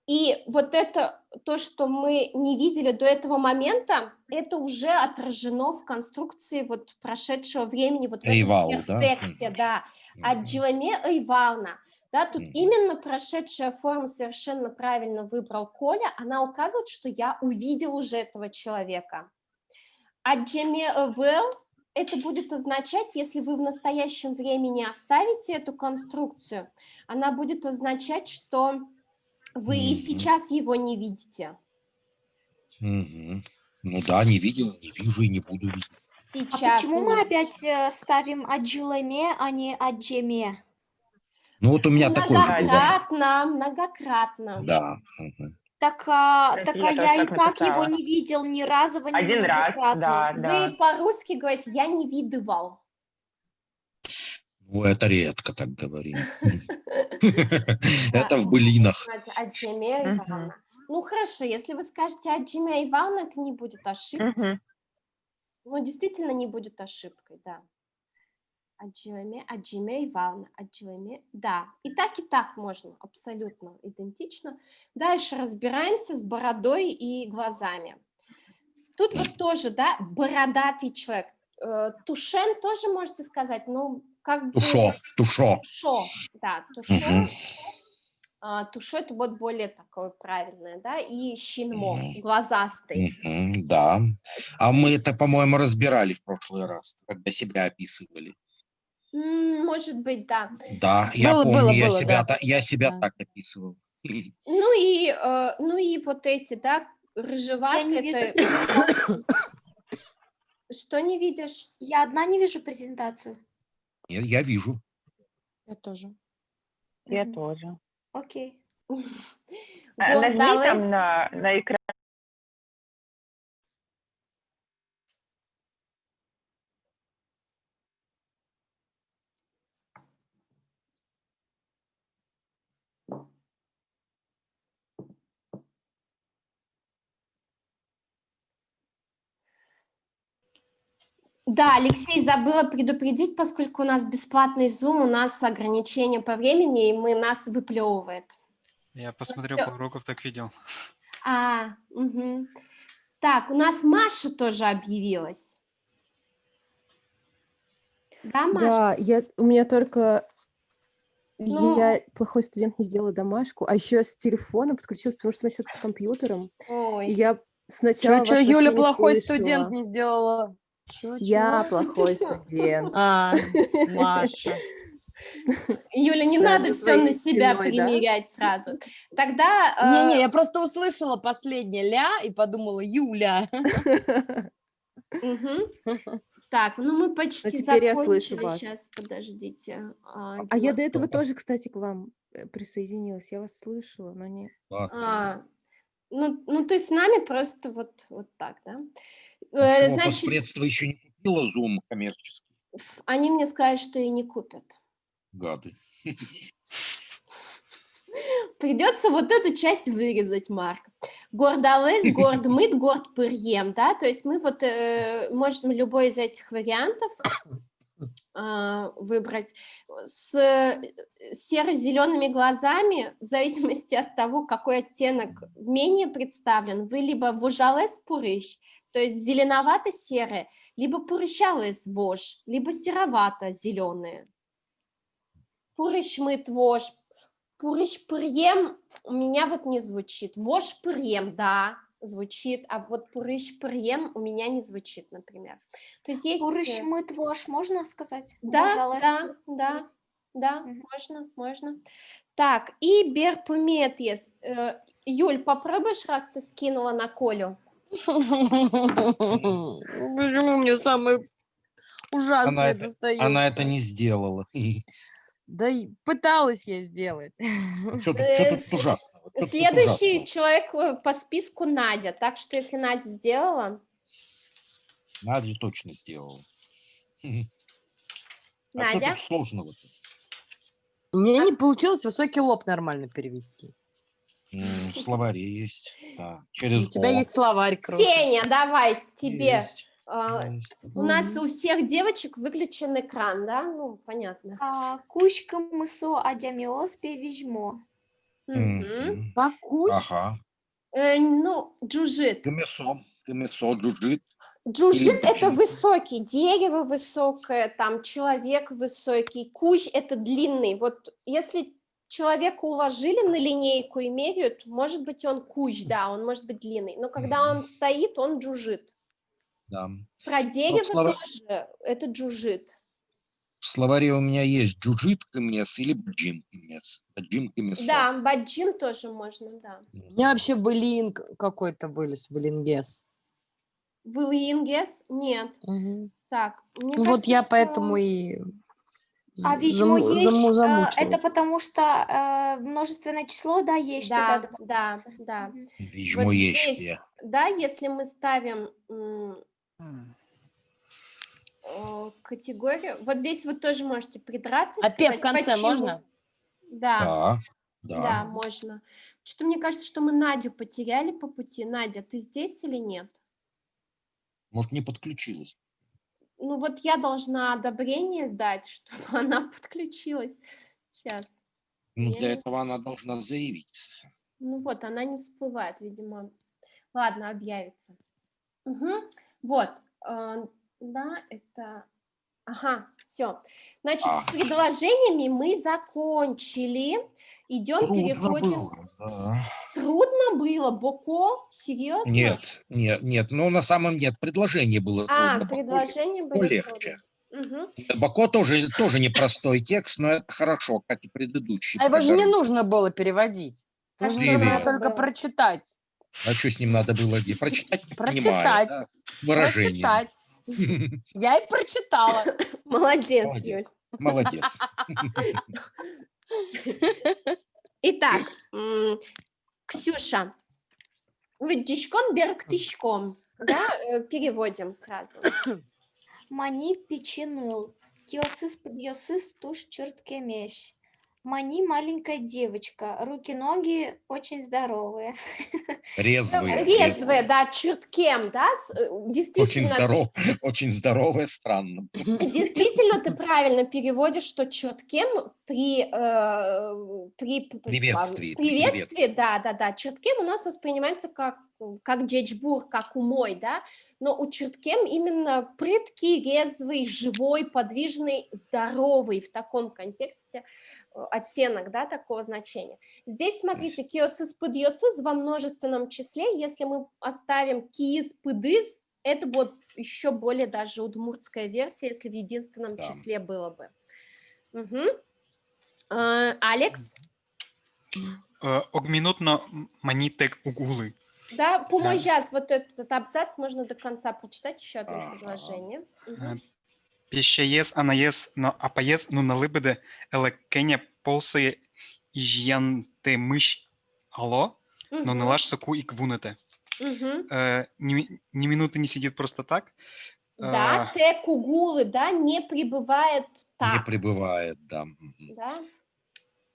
И вот это, то, что мы не видели до этого момента, это уже отражено в конструкции вот прошедшего времени, вот в Эйвал, этом да? перфекте, да, Аджиламе Эйвална. Да, тут именно прошедшая форма совершенно правильно выбрал Коля, она указывает, что я увидел уже этого человека. Аджеме Эвел, это будет означать, если вы в настоящем времени оставите эту конструкцию, она будет означать, что вы и сейчас его не видите. Ну да, не видел, не вижу и не буду видеть. Сейчас. А почему мы не- опять ставим Аджиламе, а не Аджеме? Ну вот у меня такой же был. Многократно. Да. Так, Так я тоже я и так так его написала. не видел ни разово, ни Один раз, многократно. да. Вы по-русски говорите, я не видывал. Ну, это редко так говорим. Это в былинах. Аджеме Ивановна. Ну хорошо, если вы скажете Аджеме Ивановна, это не будет ошибкой. Мгм. Ну, действительно не будет ошибкой, да. Аджиме Ивановна, Аджиме, да. И так можно, абсолютно идентично. Дальше разбираемся с бородой и глазами. Тут вот тоже, да, бородатый человек. Тушен тоже можете сказать, ну, как бы... Тушо. Тушо, да, тушо. Мгм. Тушо это вот более такое правильное, да, и щинмо, глазастый. Да. А мы это, по-моему, разбирали в прошлый раз, когда себя описывали. Может быть, да. Да, я Было, помню, да. я себя Да. так описывал. Ну и вот эти, да, Рыжеватый Я не это... Что не видишь? Я одна не вижу презентацию. Нет, я вижу. Я тоже. Я Мгм. тоже. Окей. Нажми Гордалес. там на экран. Да, Алексей, забыла предупредить, поскольку у нас бесплатный Zoom, у нас ограничение по времени, и нас выплевывает. Я посмотрел всё. пару уроков, так видел. Мгм. Так, у нас Маша тоже объявилась. Да, Маша? Да, у меня только Ну, я плохой студент, не сделала домашку, а еще с телефона подключилась, потому что у меня что-то с компьютером. И Ой. я сначала вас Чё, вообще Юля не плохой слышала. студент не сделала? Чего? Я плохой студент. А, Маша. Юля, не Да, надо за все на твоей себя спиной, да? примерять сразу. Тогда... Не-не, я просто услышала последнее ля и подумала, Юля. Мгм. Так, ну мы почти теперь я слышу закончили. вас. Сейчас, подождите. А я Дима. до этого Класс. тоже, кстати, к вам присоединилась. Я вас слышала, но не... Ладно. Ну, ты с нами просто вот так, да? А чего, Значит, Поспредство еще не купила Zoom коммерческий? они мне сказали, что и не купят. Гады. Придется вот эту часть вырезать, Марк. Гордалес, гордмыт, гордпырьем, да, то есть мы вот можем любой из этих вариантов выбрать с серо-зелеными глазами, в зависимости от того, какой оттенок менее представлен, вы либо вожалес пурыщ, то есть зеленовато-серое, либо пурыщалес вож, либо серовато-зеленые. Пурыщ мыт вож, пурыщ пырьем у меня вот не звучит. Вож пырьем, да, звучит, а вот пурыщ пырьем у меня не звучит, например. То есть есть... Пурышмыт вож, можно сказать? Да, Вожалес. да, Мгм. можно. Так, и берпуметьес. Юль, попробуешь, раз ты скинула на Колю? Почему мне самое ужасное достается? Она это не сделала. Да и пыталась я сделать. Что тут ужасного? Чё тут Следующий ужасного? человек по списку Надя, так что если Надя сделала... Надя точно сделала. А что Надя? тут сложного-то? У меня не получилось высокий лоб нормально перевести. В словаре есть. Да. У Через тебя О. есть словарь, круто. Сеня, давай к тебе. Есть. Есть. У нас у всех девочек выключен экран, да? Ну, понятно. Кучка мысо адямиос певижмо. Мгм. Покусь. Ага. Ну, джужит. Кемесо, джуджит. Джужит – это Джужит. высокий, дерево высокое, там человек высокий, кущ – это длинный. Вот если человека уложили на линейку и меряют, может быть, он кущ, да, он может быть длинный. Но когда он стоит, он джужит. Да. Про дерево слово- тоже это джужит. В словаре у меня есть джуджит кемес или баджим кемес. Баджим кемесо. Да, баджим тоже можно, да. У меня вообще былинг какой-то вылез, былингес. Вылингес? Нет. Мгм. Так, мне Ну вот кажется, я что- поэтому и А вижмо есть, это замучилась. потому что множественное число, да, есть Да, туда да, добавляется. да. Мгм. Вижмо Вот есть. здесь, да, если мы ставим категорию, вот здесь вы тоже можете придраться. А П в сказать, конце почему. можно? Да, Да. да, можно. Что-то мне кажется, что мы Надю потеряли по пути. Надя, ты здесь или нет? Может, не подключилась. Ну вот я должна одобрение дать, чтобы она подключилась. Сейчас. Ну, Я для не- этого она должна заявить. Ну вот, она не всплывает, видимо. Ладно, объявится. Мгм. Вот, да, это... Ага, все. Значит, с предложениями мы закончили. Идем, Трудно переходим. было, да. Трудно было, Боко? Серьезно? Нет. Ну, на самом деле, предложение было трудно. Предложения Бако были легче. трудные. Мгм. Бако тоже непростой текст, но это хорошо, как и предыдущий. А его же не программ. нужно было переводить. А Нужно что было надо только было? прочитать. А что с ним надо было делать? Прочитать, не понимая, Прочитать. да? Выражение. Прочитать. Я и прочитала. Молодец, Молодец. Юль. Молодец. Итак, Ксюша, выдишком берктишком, да, переводим сразу. Мани печеныл. Киосыс подъосыс туш черткемеш. Мани маленькая девочка. Руки-ноги очень здоровые. Резвые. Резвые, да, черткем, да, действительно. Очень здоровые, странно. Действительно, ты правильно переводишь, что черткем при приветствии, да, черткем у нас воспринимается как джечбур, как умой, да, но у черткем именно прыткий, резвый, живой, подвижный, здоровый в таком контексте оттенок, да, такого значения. Здесь, смотрите, киосыс подъосыс во множественном числе, если мы оставим киис пыдыс, это будет еще более даже удмуртская версия, если в единственном числе было бы. Алекс? Огминутно манитек угулы. Да, поможас, вот этот абзац можно до конца прочитать, еще одно предложение. Пещаес, анаес, но апаес, ну налыбеде, элекеня полсое ижьянте мыш алло, но налаш соку и квунете. Ни минуты не сидит просто так. Да, те кугулы, да, не пребывает так. Не пребывает, да. Да.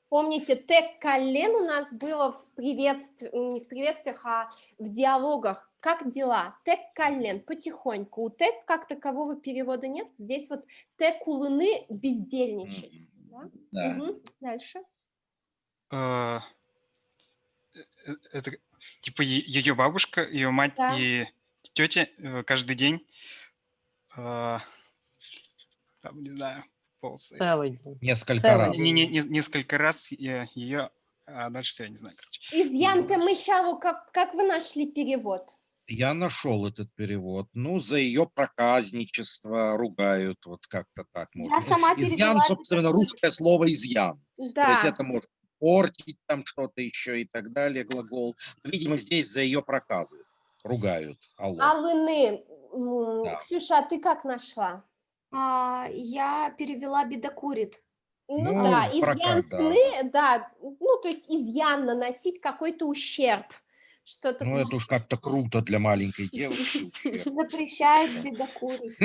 Помните, тек колен у нас было в приветствиях, не в приветствиях, а в диалогах. Как дела? Тек колен, потихоньку. У тек как такового перевода нет. Здесь вот тек улыны бездельничать. Да? Да. Дальше. Это типа ее бабушка, ее мать и тетя каждый день, не знаю, Несколько раз. Несколько раз ее, а дальше все, я не знаю, короче. Изъянте мышалу, как вы нашли перевод? Я нашел этот перевод. Ну, за ее проказничество ругают, вот как-то так можно. Я сама Изъян, собственно, русское слово изъян. Да. То есть это может портить там что-то еще и так далее, глагол. Видимо, здесь за ее проказы ругают. Алыны. Ксюша, а ты как нашла? Я перевела бедокурит. Ну да, изъян да, ну то есть изъян, наносить какой-то ущерб. Что-то. Ну это уж как-то круто для маленькой девочки. Запрещает бедокурить.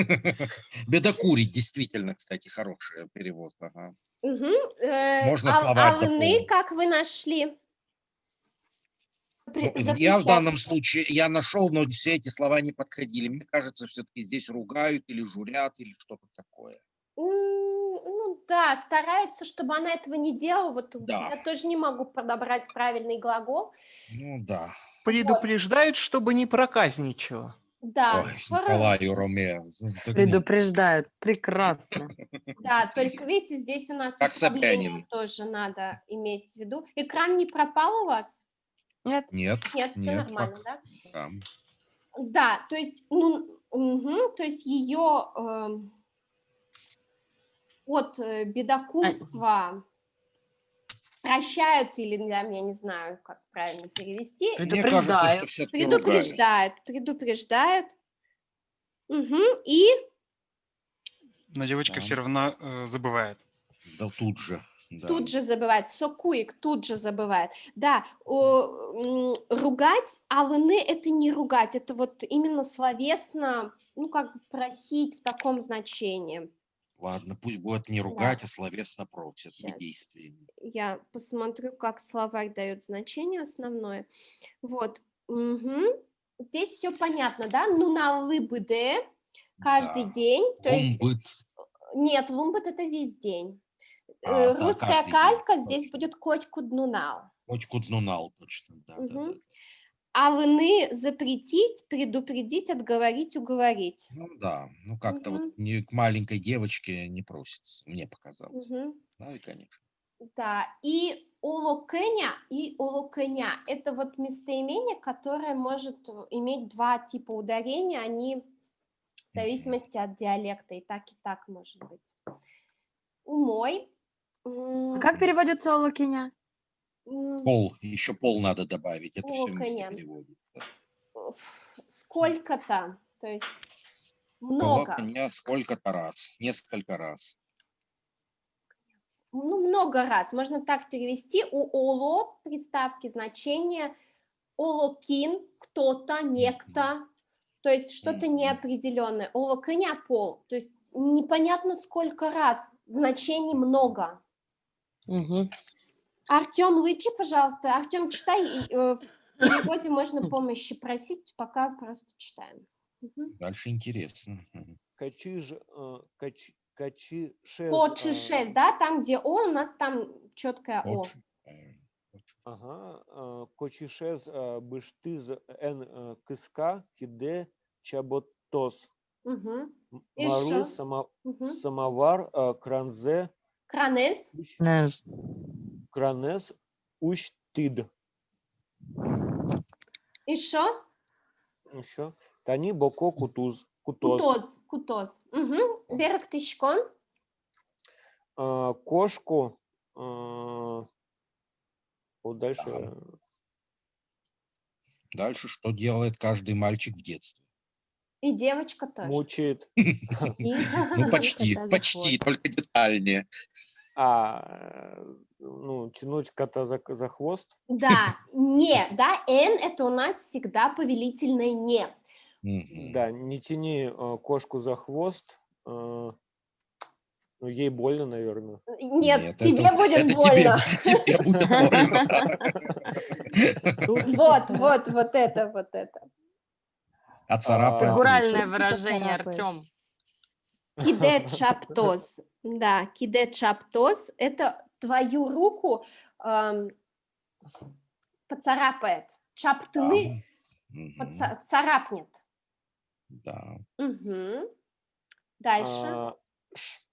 Бедокурить, действительно, кстати, хороший перевод. Ага. Можно словарь дополнить. Как вы нашли? Я в данном случае, я нашел, но все эти слова не подходили. Мне кажется, все-таки здесь ругают или журят, или что-то такое. Ну да, стараются, чтобы она этого не делала. Вот я тоже не могу подобрать правильный глагол. Ну да. Предупреждают, чтобы не проказничала. Да. Ой, Николаю Роме. Предупреждают. Прекрасно. Да, только видите, здесь у нас управление тоже надо иметь в виду. Экран не пропал у вас? Нет. Нет. Все нормально, да? Да. Да, то есть, то есть ее от бедокурства прощают или, я не знаю, как правильно перевести. Предупреждают. И? Но девочка все равно забывает. Да тут же. Да. Тут же забывает. Сокуик тут же забывает. Да, ругать, а лыны это не ругать, это вот именно словесно, ну как бы просить в таком значении. Ладно, пусть будет не ругать, а словесно просят действиями. Я посмотрю, как словарь дает значение основное. Вот. Здесь все понятно, да? Ну на лыбыде каждый день. То есть... Нет, лумбыт это весь день. Русская калька здесь будет кочку-днунал. Кочку-днунал, точно, да. А лыны запретить, предупредить, отговорить, уговорить. Ну да, ну как-то вот не, к маленькой девочке не просится, мне показалось. Ну и конечно. Да, и олокеня, это вот местоимение, которое может иметь два типа ударения, они в зависимости от диалекта, и так может быть. Умой. А как переводится олокеня? Пол, еще пол надо добавить, это все вместе Локоня. переводится. Сколько-то, то есть Поло много. коня сколько-то раз, несколько раз. Ну, много раз. Можно так перевести. У оло приставки значение олокин, кто-то, некто, то есть что-то неопределенное. Олокыня пол, то есть непонятно сколько раз, в значении много. Мгм. Артем, лычи, пожалуйста. Артем, читай, и, в переводе можно помощи просить, пока просто читаем. Мгм. Дальше интересно. Качиш, качишез, Почишес, да, там, где он, у нас там четкое о. Очень. ага, кочишез, быштыз, эн, кыска, киде, чаботос, Мгм. И мары, шо? Мгм. самовар, кранзе, Кранез. Нез. кранес, уштид. И шо? Еще. Тани, боко, кутуз, кутоз. Кутоз. Кутоз. Угу. Вера Ктичко. Кошку, вот дальше. Дальше что делает каждый мальчик в детстве? И девочка тоже. Мучает. Ну, почти, почти, только детальнее. Ну, тянуть кота за хвост. Да, не, да, Н это у нас всегда повелительное не. Да, не тяни кошку за хвост. Ну, ей больно, наверное. Нет, тебе будет это больно. Тебе будет больно. Вот это. Оцарапает Фигуральное руку. выражение, Поцарапаешь. Артем. Киде чаптоз. Да, киде чаптоз это твою руку поцарапает. Чаптыны царапнет. Да. Угу. Дальше.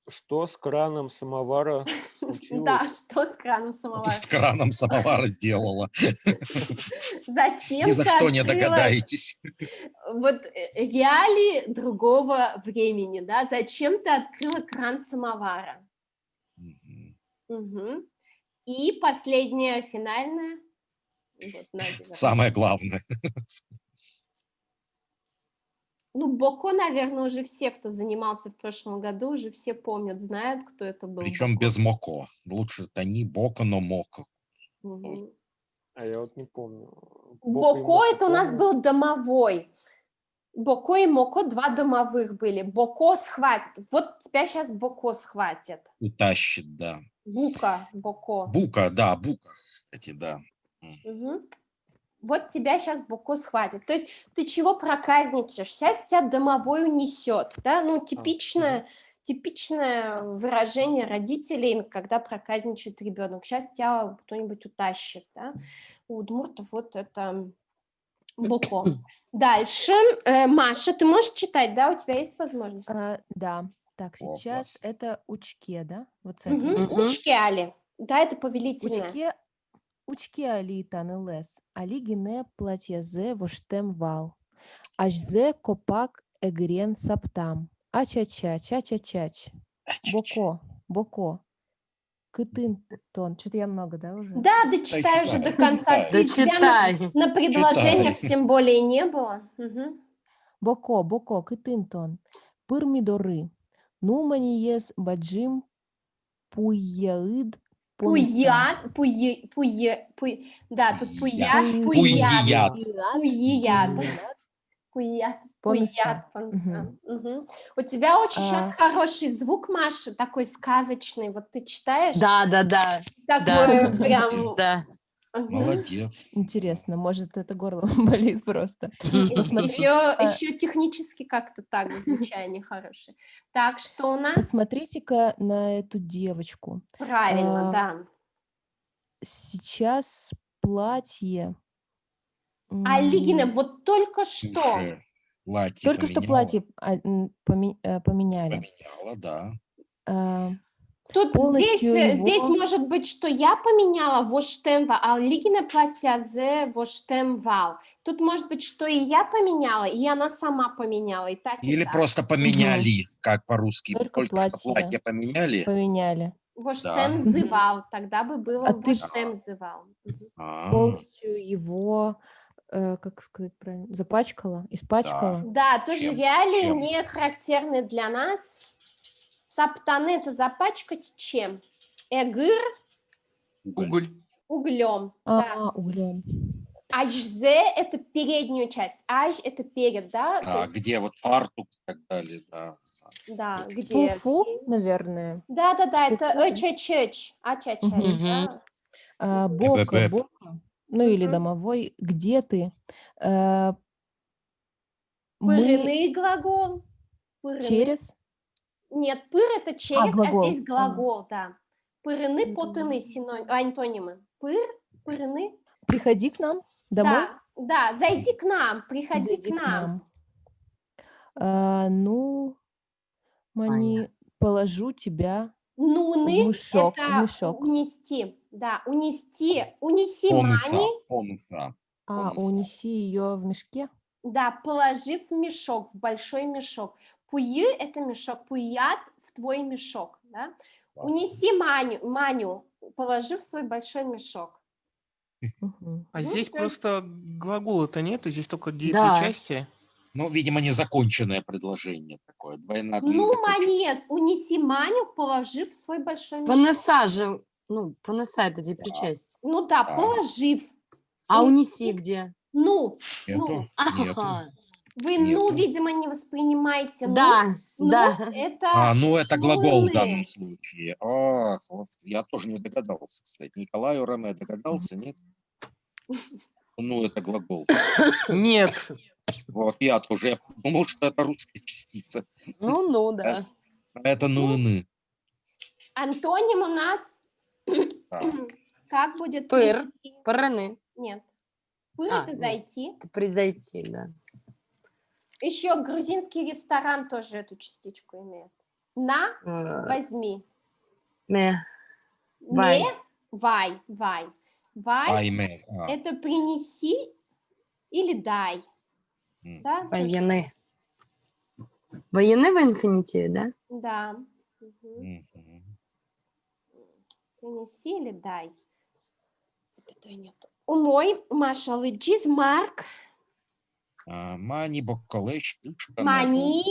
Что с краном самовара случилось? Да, что с краном самовара? С краном самовара сделала. Зачем Ни за ты что не открыла догадаетесь. вот реалии другого времени, да? Зачем ты открыла кран самовара? Угу. И последнее, финальное. Вот, Надя, давай. Самое главное. Ну, Боко, наверное, уже все, кто занимался в прошлом году, уже все помнят, знают, кто это был. Причем Боко. без моко. Лучше тони боко, но моко. Мгм. А я вот не помню. Боко это у нас был домовой. Боко и Моко два домовых были. Боко схватит. Вот тебя сейчас Боко схватит. Утащит, да. Бука, Боко. Бука, да, бука, кстати, да. Мгм. Вот тебя сейчас Боко схватит. То есть ты чего проказничаешь? Сейчас тебя домовой унесет. Да? Ну, типичное выражение родителей, когда проказничает ребенок. Сейчас тебя кто-нибудь утащит. Да? У удмуртов вот это Боко. Дальше. Маша, ты можешь читать, да? У тебя есть возможность? Да. Так, О, сейчас класс. это учке, да? Вот с Мгм. этого. Учкеали. Да, это повелительное. Учке али танелес, али гине платьязе воштем вал, ажзе копак эгрен саптам, ачача, чачачач, боко, кытын-тон. Что-то я много, да, уже? Да, дочитай уже до конца. Дочитай. Тебя Дочитай. на предложениях Читай. тем более не было. Мгм. Боко, кытын-тон, пырмидоры, нуманиес баджим пуяид понса. Да, тут пуят, Пуйяд. пуят, Понса. понса. Мгм. У тебя очень сейчас А. хороший звук, Маша, такой сказочный. Вот ты читаешь, Да. такое прям... Да. Мгм. Молодец. Интересно, может, это горло болит просто. Посмотрите, Еще технически как-то так звучание хорошее. Так, что у нас? посмотрите-ка на эту девочку. Правильно, да. Сейчас платье. Алигина, вот только что. Уже платье Только что поменяла? платье поменяли. Поменяла, да. А, Тут полностью здесь его- может быть, что я поменяла воштемва, а Лигина платьязе воштемвал. Тут может быть, что и я поменяла, и она сама поменяла. И так, и Или так. просто поменяли, как по-русски. Только Только что платье поменяли. поменяли. Воштем зывал. Тогда бы было А ты- воштем зывал. Мгм. Полностью его, как сказать правильно, запачкала, испачкала. Да, тоже Чем? реалии Чем? не характерны для нас. Саптаны это запачкать чем? Эгыр Уголь. углем. Да. Углем. Ажзе это переднюю часть. Аж это перед, да? Да, где вот фартук и так далее, да. Да, где? Фу-фу, наверное. Да, это Фу-фу. чечеч, ачачач, Мгм. да. Бока, Эбэбэп. бока. Ну или Мгм. домовой. Где ты? Мы Пырыны глагол. Пырыны. через... Нет, пыр это через, а глагол. здесь глагол, да. Пырыны, потыны, антонимы. Пыр, пырыны. Приходи к нам домой. Да, зайди к нам, приходи Зайди к нам. Ну, Мани, положу тебя в Нуны мешок. это В мешок. унести, да, унести, унеси Конуса. мани, Конуса. Конуса. Унеси ее в мешке. да, положив в мешок, в большой мешок. Пуи это мешок, пуят в твой мешок, да. Унеси маню, положи в свой большой мешок. Мгм. А Ну, здесь то есть- просто глагола-то нету, здесь только две Да. причастия. Ну, видимо, незаконченное предложение такое. Двойная. Ну, манес, унеси маню, положив в свой большой мешок. Понеса же, ну, понеса это где причастие. Ну да, Да. положив. А Унеси. унеси где? Ну, Нету. Нету. Ага. вы Нету. видимо, не воспринимаете. Да, Ну, да. это Ну это глагол в нуны. данном случае. Ах, вот я тоже не догадался, кстати. Николай Ураме догадался, нет? Ну, это глагол. Нет, Вот я тоже думал, что это русская частица. Ну, да. А это ны. Антоним у нас Так. как будет? Пыр. принеси? Пырыны. Нет. Пыр А, это нет. зайти. Это призойти, да. Еще грузинский ресторан тоже эту частичку имеет. На, Э, возьми. ме. Вай. Не, вай. Вай Айме. это принеси или дай. М. Да? тоже. Воены. Воены в инфинитиве, да? Да. Мгм. Принеси или дай. Запятой нету. Умой, Маша, лыджиз, Марк. Мані боколе штучка. Мани.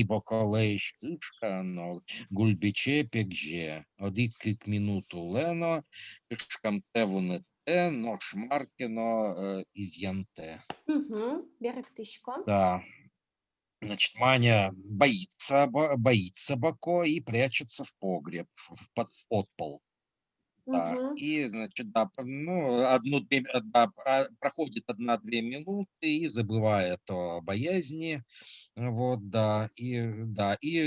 Боколе штучка, но гульбіче пекже. Одик минуту лено, штучкам те вони те, но шмаркино із'янте. Угу. Берег тышко. Да. Значит, Маня боится Бако и прячется в погреб, в подпол. Да. Мгм. И, значит, да, проходит 1-2 минуты и забывает о боязни. Вот, да, и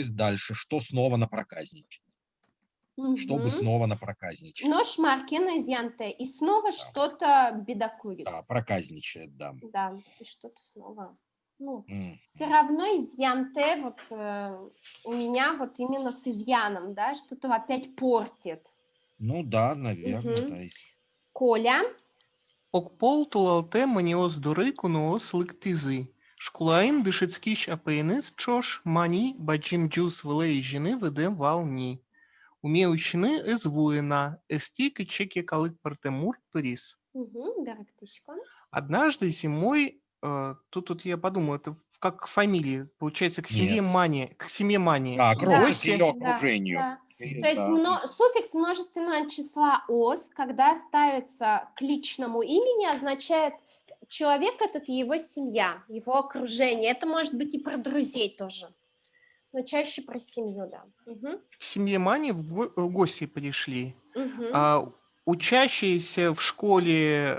дальше, что снова напроказничать. Чтобы Мгм. снова напроказничать. Но шмаркено из янте. И снова что-то бедокурит. Да, проказничает, да. Да, и что-то снова. Ну, М. все равно изъян-Т вот у меня вот именно с изъяном, да, что-то опять портит. Ну да, наверное, Мгм. да. Если- Коля, окпол тулалте маниос дурику ноос лыктизы. Шкулаин дышицкиш апейнес чош мани баджим джус влеижины ведем волни. Умеучины эзвуена, эстик и чеки калык партемур турис. берег тышко. Однажды зимой, тут я подумал, это как фамилия, получается, к семье Нет. Мани, к семье Мани. Да, в крутит гости. ее окружению. Да. И, То есть да. суффикс множественного числа ос, когда ставится к личному имени, означает человек этот и его семья, его окружение. Это может быть и про друзей тоже. Но чаще про семью, да. Мгм. К семье Мани в гости пришли. Мгм. Учащаяся в школе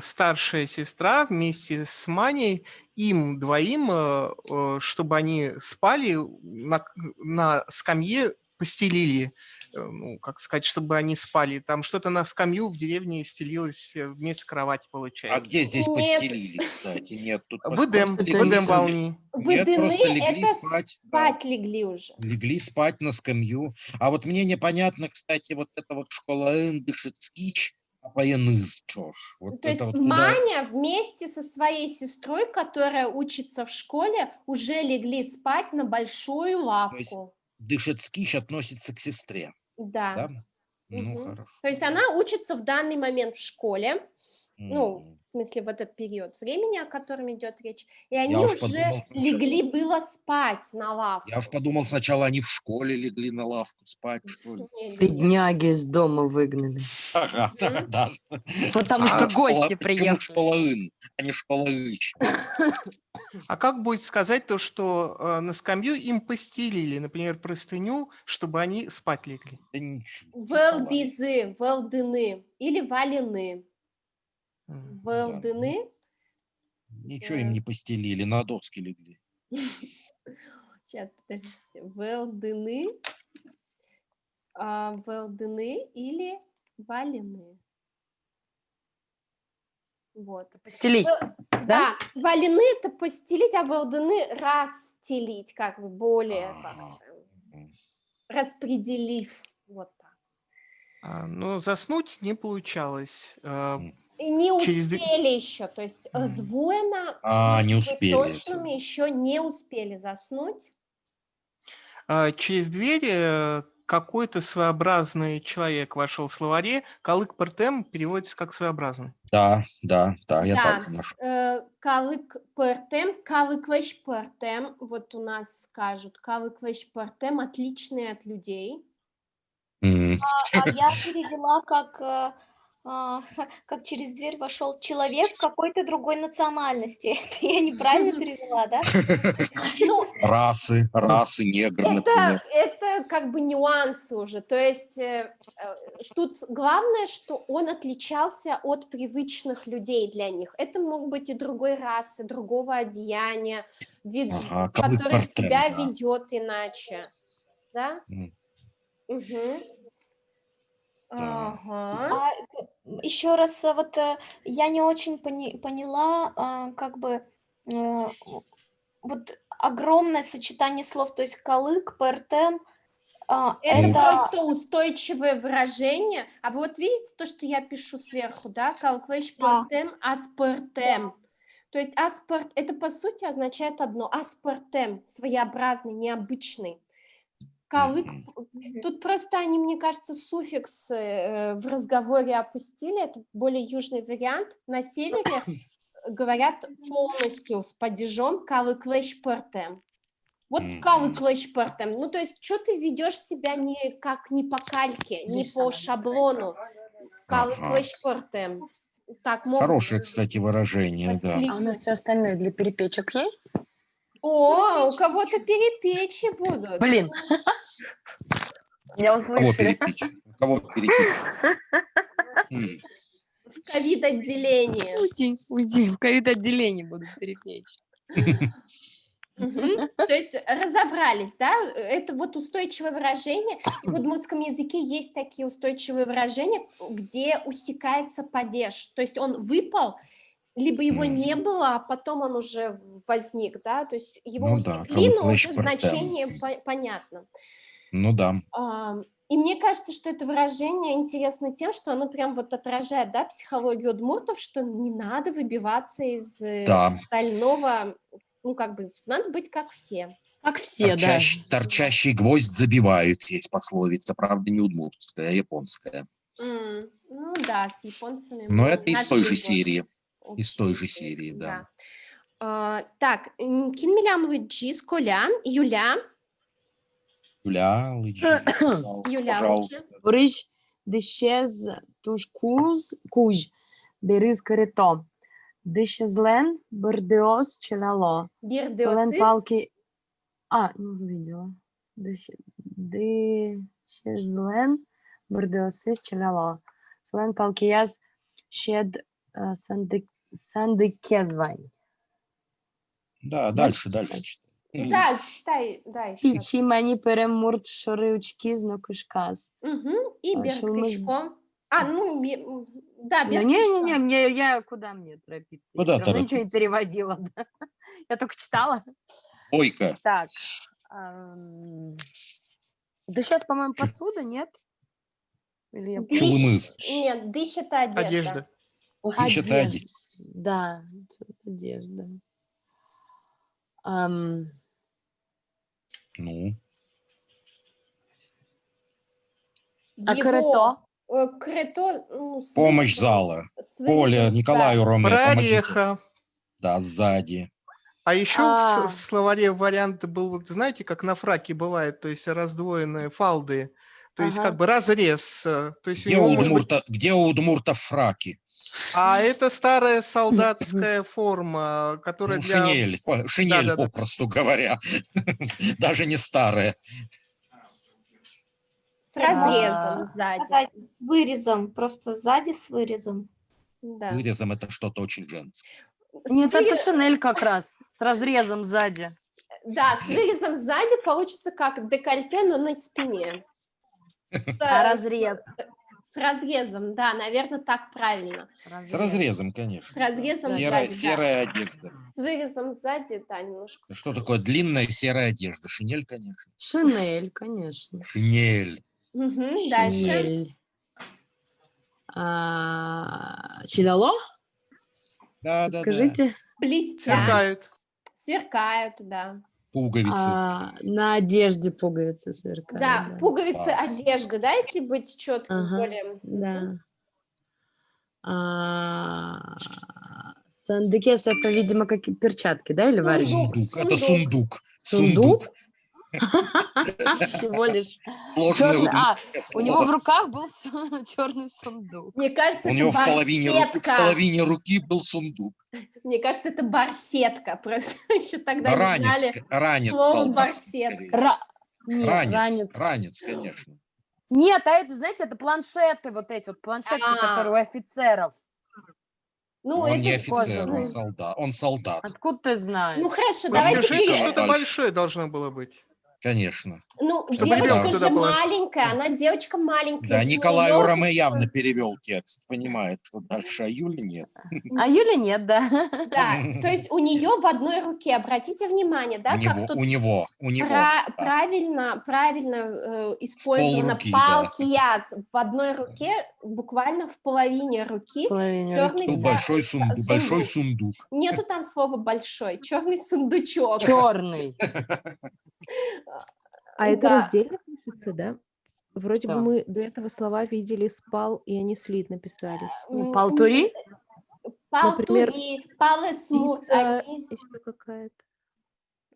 старшая сестра вместе с Маней, им двоим, чтобы они спали на скамье, постелили, ну, как сказать, чтобы они спали. Там что-то на скамью в деревне стелилось вместо кровати, А получается. где здесь Нет. постелили, кстати? Нет, тут В Эдем, просто Это в Эдем легли, волни. Нет, Выдыны просто легли это спать. Да. спать легли уже. Легли спать на скамью. А вот мне непонятно, кстати, вот это вот школа Эндышецкич, а поеныз чош. Вот То есть это вот куда... Маня вместе со своей сестрой, которая учится в школе, уже легли спать на большую То есть лавку. Дышецкий относится к сестре, Да. да? Ну, Мгм. хорошо. То есть она учится в данный момент в школе, ну, Мгм. в смысле, в этот период времени, о котором идет речь, и Я они уж уже подумал сначала, легли было спать на я уж лавку. подумал сначала, они в школе легли на лавку спать, что ли. Не-не-не. Бедняги из дома выгнали. Ага, Мгм. да. Потому А что Почему гости почему приехали. школаын, а не школаыч? А как будет сказать то, что на скамью им постелили, например, простыню, чтобы они спать легли? Да ничего, Николай. Велдизы, велдыны или валены. М. Да, Велдыны. ничего им не постелили, на доски легли. Сейчас, подождите. Велдыны, велдыны или валены. Вот. Постелить, да? Да, валены это постелить, а велдыны расстелить, как бы более Ага. как-то распределив. Вот так. Но заснуть не получалось. М. И не Через успели еще, то есть М. звона, Не быть успели. точными, еще не успели заснуть. Через дверь какой-то своеобразный человек вошел в словаре. Калык партем переводится как своеобразный. Да, я Да, также нашел. калык партем, калыклэш партем, вот у нас скажут, калыклэш партем отличные от людей. Мгм. А я перевела как через дверь вошел человек какой-то другой национальности. Это я неправильно перевела, да? Ну, Расы, негр, например. это как бы нюансы уже, то есть тут главное, что он отличался от привычных людей для них. Это мог быть и другой расы, другого одеяния, Ага, калык который партем, себя да. ведет иначе, да? М, Мгм. да. Ага. Еще раз, я не очень поняла, вот огромное сочетание слов, то есть калык, пертем, Это Ну, просто устойчивое выражение. А вы вот видите то, что я пишу сверху, да? Calculation Да. partем, aspartem. То есть аспарт, это по сути означает одно. Аспартем, своеобразный, необычный. Калык, мгм. тут просто они, мне кажется, суффикс в разговоре опустили. Это более южный вариант. На севере говорят полностью с падежом калыклэш партем. Вот Мгм. калыклэш партем. Ну, то есть, что ты ведешь себя не по кальке, не по шаблону. Калыклэш партем. Так могут Хорошее, кстати, выражение, да. А у нас воскликнуть. все остальное для перепечек есть? О, у кого-то перепечи будут. Блин, Я Кого услышали. перепечь? Кого перепечь? М. В ковид-отделении. уйди, в ковид-отделении будут перепечь. Мгм. То есть разобрались, да? Это вот устойчивое выражение. И в удмуртском языке есть такие устойчивые выражения, где усекается падеж. То есть он выпал, либо его Мгм. не было, а потом он уже возник, да? То есть его Ну да, усекли, но калык-лэш уже партем. значение понятно. Ну да. И мне кажется, что это выражение интересно тем, что оно прям вот отражает, да, психологию удмуртов, что не надо выбиваться из Да. остального, ну, как бы, что надо быть как все. Как все, да. Торчащий гвоздь забивают, есть пословица. Правда, не удмуртская, а японская. Ну да, с японцами Но мы это из той нашли же вот серии. Из той общий же язык, серии, да. Так, кинмилям лыджи с коля, Юля, Юля, лыджи, Юля, пожалуйста. Уриш дещез туш куж бериз карето. Дещезлен бердеос челало. Солен бирдеосис, палки... не увидела. Дещезлен бердеосис челало. Солен палки яз шед сандыкезвай. Да, Дальше дальше. да, читай, да, еще. Пічі мені перемурт шорючки з нокишкас. И беркишко. Да, Ну, беркишко. не, я куда мне торопиться? Куда Я все равно ничего не торопиться? переводила. Да? Я только читала. Бойко. Так. Да сейчас, по-моему, посуда, нет? Или я Чулымыз. Нет, дыщ это одежда. Одежда. Дыщ это одежда. Да, одежда. Ну, А крето? Крето, ну, с Помощь вырезом- зала. с Коля, вырезом, Николаю Роме, помогите. Прореха. Да, сзади. А еще А. в словаре вариант был, вот знаете, как на фраке бывает, то есть раздвоенные фалды, то есть Ага. как бы разрез, то есть у Где него у может быть... Удмурта, фраки? А это старая солдатская форма, которая Ну, для... шинель, Да-да-да. попросту говоря. Даже не старая. с Нет, можно разрезом А. сзади. сказать с вырезом, просто сзади с вырезом. Да. Вырезом это что-то очень женское. С Нет, это вырез- шинель как раз. С разрезом сзади. Да, с вырезом сзади получится как декольте, но на спине. А разрез? С разрезом, да, наверное, так правильно. С разрезом, С конечно. разрезом Серая, сзади, да. серая одежда. С вырезом сзади, да, немножко. Что такое длинная серая одежда? Шинель, конечно. Шинель, конечно. Шинель. Мгм, дальше. Шинель. Чиляло? Да, да, да. Скажите. Блестят, Сверкают. сверкают, да. Пуговицы. На одежде пуговицы сверкают. Да, пуговицы Класс. одежды, да, если быть четким, Ага, более. да. Сандыкес это, видимо, какие перчатки, да, или варежки? Сундук, Сундук. Это сундук. сундук. Сундук? Всего лишь. Сложное Чёрный- удмуртское У него слово. в руках был черный сундук. Мне кажется, У это него в барсетка. половине руки был сундук. Мне кажется, это барсетка. Просто еще тогда не знали Ранец слово солдатский, барсетка. скорее. Нет, ранец. Ранец, конечно. Нет, а это, знаете, это планшеты, вот эти вот планшетки, А. которые у офицеров. Ну, Он не это офицер, кожаный. он солдат. Откуда ты знаешь? Ну, хорошо, Вы давайте пишите, пере- что это Дальше. большое должно было быть. Конечно. Ну, Чтобы девочка ребенка же туда положить. маленькая, она девочка маленькая. Да, для Николаю неё Роме это явно всё- перевел текст, понимает, что дальше, а Юля нет. А Юли нет, да. Да, то есть у нее в одной руке, обратите внимание, да, как тут У него. да. правильно использовано полруки, палкияз в одной руке, буквально в половине руки. Половине Чёрный руки. Был большой сундук. Нету там слова большой, черный сундучок. Черный. А это Да. раздельно пишется, да? Вроде Что? бы мы до этого слова видели спал, и они слитно писались. Полтури? Например, Палтури, палесмут, Птица, они еще какая-то.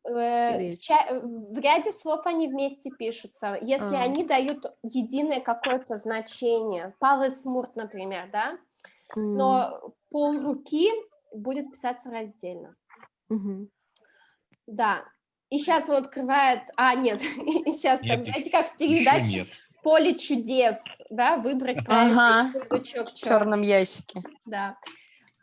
в ряде слов они вместе пишутся, если А. они дают единое какое-то значение. Палесмурт, например, да? Но полруки будет писаться раздельно. Мгм. Да. И сейчас он открывает... нет. И сейчас, Нет, так, знаете, как в Еще передаче нет. «Поле чудес», да, выбрать правильный Ага. сундучок В чёрный. черном ящике. Да.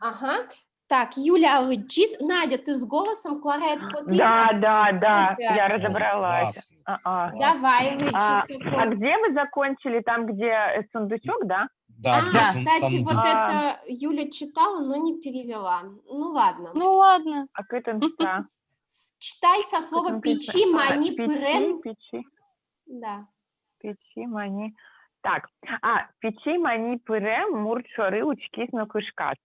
Ага. Так, Юля Алыджис. Надя, ты с голосом Кларет Да, Да. я разобралась. Классно. А-а. Давай, А Лыджис. где вы закончили? Там, где сундучок, да? Да, где Кстати, сундук. вот это Юля читала, но не перевела. Ну ладно. Ну ладно. А кытынста? Читай со слова печи, мани, пырем. Печи, Да. печи, мани. Так, печи, мани, пырем, мурчоры, учкис, но кышкас.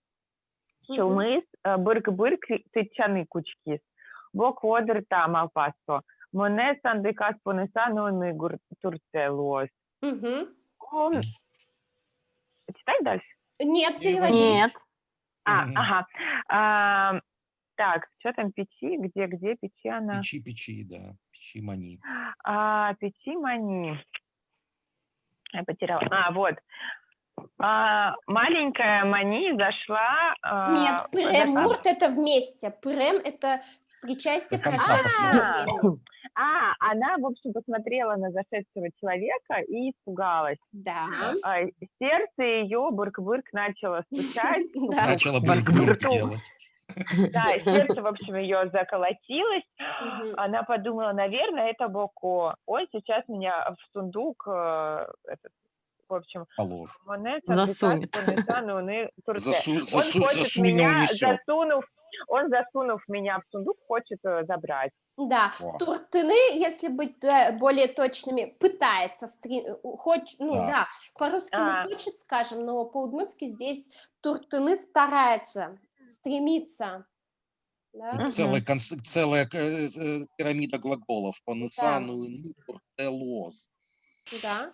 Чулмыс, бырк-бырк, тычаны кучкис. Бок водер там алпасо. Моне сандыкас понеса, но мы турцелуос. Мгм. Читай дальше. Нет, Переводи. переводи. Нет. Ага. Так, что там печи? Где печи она? Печи, да. Печи мани. Печи мани. Я потеряла. Вот. Маленькая Мани зашла... Нет, премурт это вместе. Прем это причастие До к конца рождению. она, в общем, посмотрела на зашедшего человека и испугалась. Да. Сердце ее бырк-бырк начало стучать. Да. Начала бырк-бырк делать. Да, сердце, в общем, ее заколотилось. Мгм. Она подумала, наверное, это Боко. Он сейчас меня в сундук, в общем, Положь. Засунет. Засунув меня в сундук, хочет забрать. Да, О. туртыны, если быть более точными, пытается, Да. по-русски не хочет, скажем, но по-удмуртски здесь туртыны старается, стремится. Да? Тут целая пирамида глаголов. Понеса, туртелос. Да.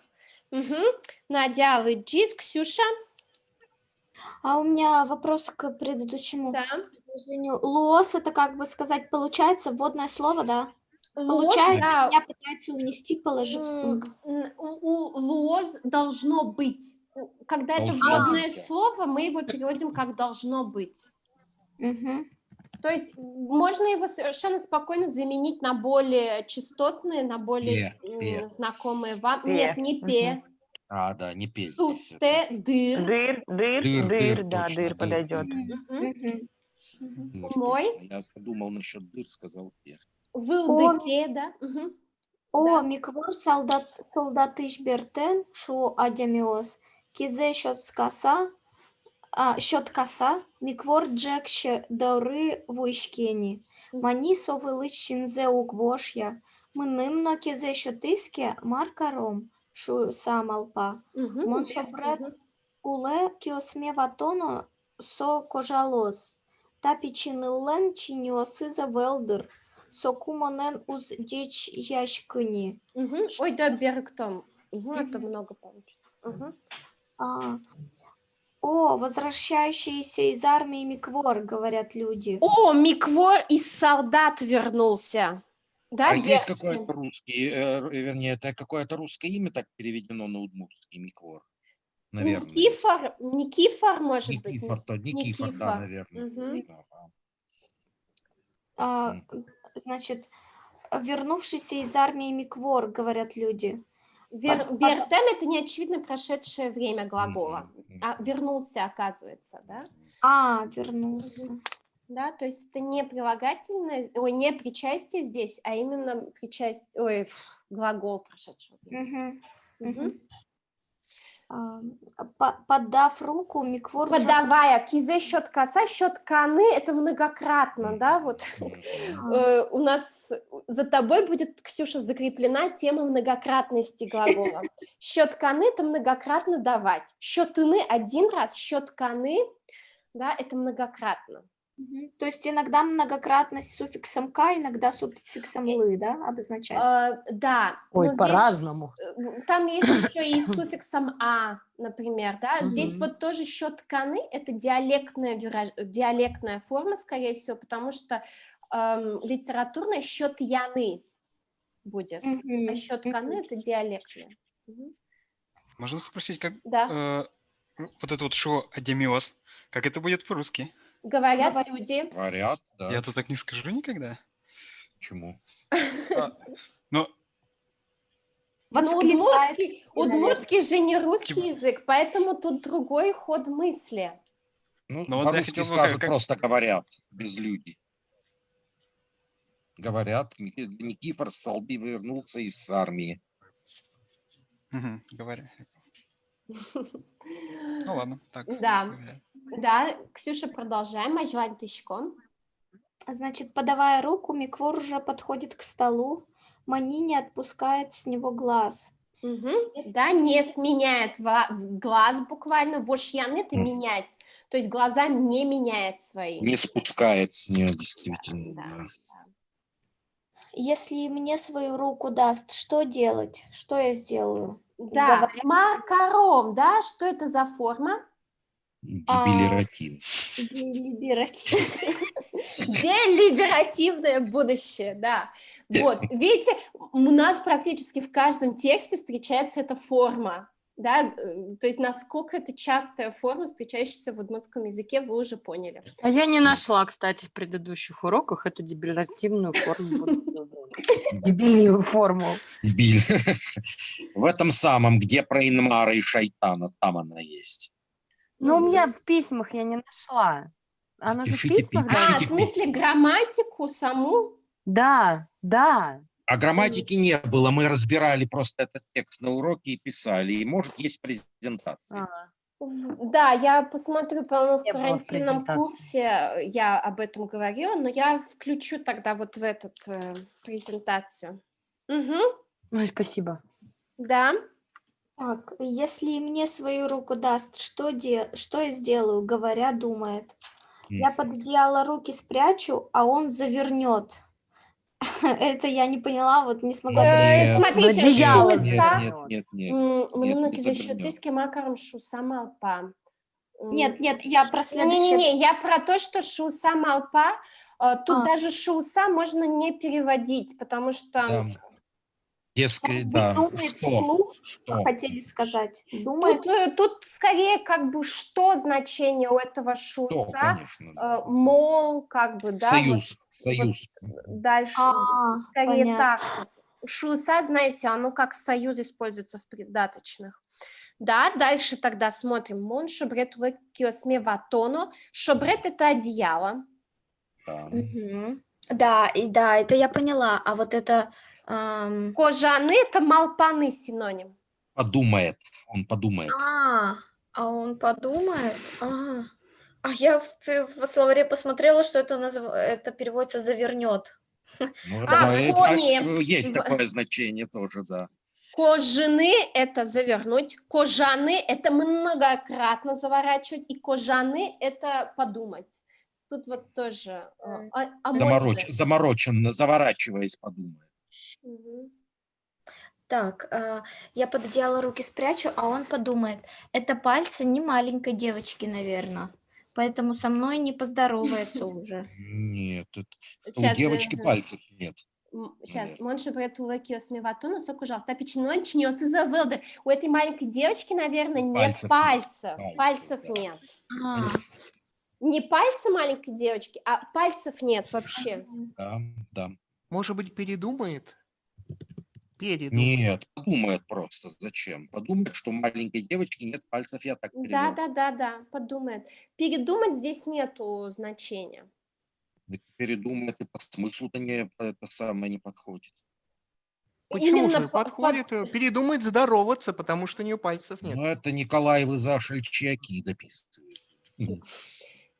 Мгм. Надя, алыджис. Ксюша? А у меня вопрос к предыдущему Да. предложению. Луос — это, как бы сказать, получается вводное слово, да? Луос, Получается, да. меня пытаются унести, положив в сумку. У луоз должно быть. Когда это Должно вводное быть, да. слово, мы его переводим как должно быть. Мгм. То есть можно его совершенно спокойно заменить на более частотные, на более Пе. знакомые вам. Пе. Нет, не пе. А, да, не пей Тут, здесь. те, дыр. Дыр, Да, точно, дыр подойдет. Мгм. Мгм. Мгм. Дыр, Мой. точно. Я подумал насчет дыр, сказал пе. Вылдыке, да? Мгм. О, Да. миквор солдатыш бертен, шу адямиос, кизе счет каса, миквор джек доры вуйшкени, мани совылыч шинзе угвошья, мынымно кизе счетыске маркаром, шу самалпа, Мгм. мон Да. шобрет Мгм. уле киосме ватоно со кожалос, та пичинылен чиньосы за велдер, сокумонен уз дичь яшкыни. Мгм. Ой, да, берктом. Это много получится. Мгм. О, возвращающиеся из армии Миквор, говорят люди. О, Миквор из солдат вернулся. Да, А есть Бер- какое-то русский, вернее, это какое-то русское имя так переведено на удмуртский Миквор? Наверное. Никифор, может быть. Никифор, да, наверное. Мгм. Да. Значит, вернувшийся из армии Миквор, говорят люди. Бертем — это не очевидно прошедшее время глагола. А вернулся, оказывается, да? Вернулся. Да, то есть это не прилагательное, не причастие здесь, а именно глагол прошедшего времени. Мгм. Подав руку, Миквор... Подавая, кизе счет коса, счет каны, это многократно, да, вот. У нас за тобой будет, Ксюша, закреплена тема многократности глагола. Счет каны — это многократно давать. Счет ины один раз, счет каны, да, это многократно. То есть иногда многократность с суффиксом «ка», иногда с суффиксом «лы», да, обозначается? Да. Ой, но здесь, по-разному. там есть еще и с суффиксом «а», например, да. Здесь Мгм. вот тоже счет каны — это диалектная форма, скорее всего, потому что литературный счет яны будет, а счет каны — это диалектная. Мгм. Можно спросить, как Да. вот это вот шо адемиоз, как это будет по-русски? Говорят люди. Говорят, да. Я тут так не скажу никогда. Почему? Но Ну, удмуртский же не русский язык, поэтому тут другой ход мысли. Ну, Ну, вот я по-русски хотел бы скажут как- просто говорят, без люди. Говорят, Никифор Салби вернулся из армии. говоря. Ну ладно, так. Да. говорят. Да, Ксюша, продолжаем. Ажлань Тышком. Значит, подавая руку, Миквор уже подходит к столу, Мани не отпускает с него глаз. Да, не сменяет глаз буквально. Вошьян — это менять. То есть глаза не меняет свои. Не спускает с нее, действительно. Да. Да. Если мне свою руку даст, что делать? Что я сделаю? Да, макаром, да, что это за форма? Дебилератив. Делиберативное будущее, да. Вот, видите, у нас практически в каждом тексте встречается эта форма, да, то есть насколько это частая форма, встречающаяся в удмуртском языке, вы уже поняли. А я не нашла, кстати, в предыдущих уроках эту дебилиративную форму. Дебильную форму. Дебиль. В этом самом, где про Инмара и Шайтана, там она есть. Но у меня в письмах я не нашла. Она же в Пишите, письмах, да? пишите В смысле грамматику саму? Да, да. А грамматики не было, мы разбирали просто этот текст на уроке и писали. И, может, есть презентация. Да, я посмотрю, по-моему, в Не было карантинном презентации. курсе я об этом говорила, но я включу тогда вот в этот презентацию. Ой, спасибо. Да. Так, если мне свою руку даст, что я сделаю? Говоря, думает. Я под одеяло руки спрячу, а он завернет. Это я не поняла, вот не смогла Нет, Смотрите, одеяло нет, шуса. нет, Много не за завернет. шутыски макаром шуса малпа. Нет, я про следующее. Не-не-не, я про то, что шуса малпа. Тут А. даже шуса можно не переводить, потому что Да. Дескать, Может быть, да. думает Что? вслух, Что? хотели сказать. Думает тут скорее как бы что значение у этого Что, шуса, конечно. да. мол, как бы, да, Союз. Союз. дальше, скорее понятно. так. Шуса, знаете, оно как союз используется в придаточных. Да, дальше тогда смотрим. Мон шобрет киосме ватоно. Шобрет – это одеяло. Да. Мгм. Да, это я поняла. А вот это... Кожаны – это малпаны синоним. Подумает. Он подумает. А он подумает? Ага. А я в словаре посмотрела, что это переводится «завернет». Ну, кони. есть такое значение тоже, да. Кожаны – это завернуть, кожаны – это многократно заворачивать, и кожаны – это подумать. Тут вот тоже Замороченно, заворачиваясь, подумает. Мгм. Так, я под одеяло руки спрячу, а он подумает. Это пальцы не маленькой девочки, наверное. Поэтому со мной не поздоровается уже. Нет, у Сейчас, девочки пальцев нет. Сейчас, Монша Бретула Киосмеватуну Сокужал, Тапичинон Чинёсы Завылдер. У этой маленькой девочки, наверное, нет пальцев. Пальцев нет. Не пальцы маленькой девочки, а пальцев нет вообще. Да. Может быть, передумает? Нет, подумает просто. Зачем? Подумает, что у маленькой девочки нет пальцев, я так перевел. Да, подумает. Передумать здесь нету значения. Передумает, и по смыслу-то не подходит. Почему же подходит? Передумает здороваться, потому что у нее пальцев нет. Ну, это Николаевы Зашельчаки дописывают.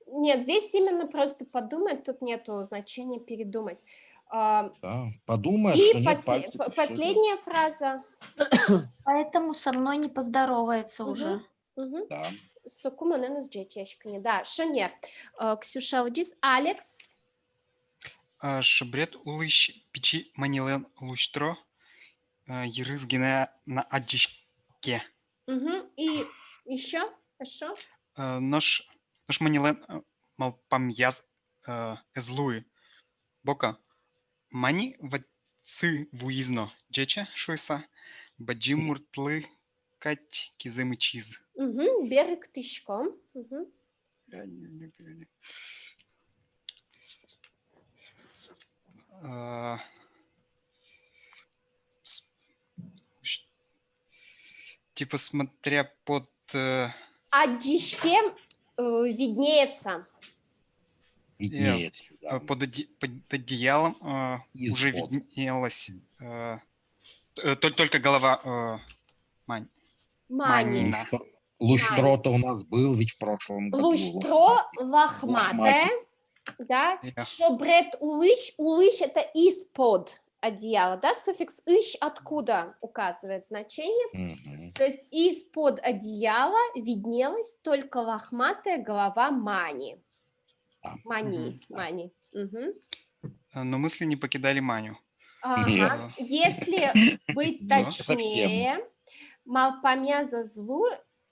Нет, здесь именно просто подумать, тут нету значения передумать. Да, подумает, и что нет пальцев. Последняя фраза. Поэтому со мной не поздоровается уже. Да. Сокума ненус джечешкани. Да, Шанер. Ксюша Удис. Алекс. Шабрет улыш пичи манилен луштро. Ерызгина на аджишке. И еще? Что? Наш манилен малпамьяз эзлуи. Бока. Мани ватсы вуизно. Джеча шуйса. Баджи муртлы кать киземы чиз. Берег тышком. Типа смотря под... Аджишке виднеется. Виднеется, да. Под одеялом уже виднелась только голова Мани. Луштро-то у нас был ведь в прошлом году. Луштро лохматое. Да? Шобрет улыш. Улыш – это из-под одеяла. Да? Суффикс «ищ» откуда указывает значение. То есть из-под одеяла виднелась только лохматая голова Мани. Мани. Но мысли не покидали Маню. Если быть точнее, Малпамьяза злу...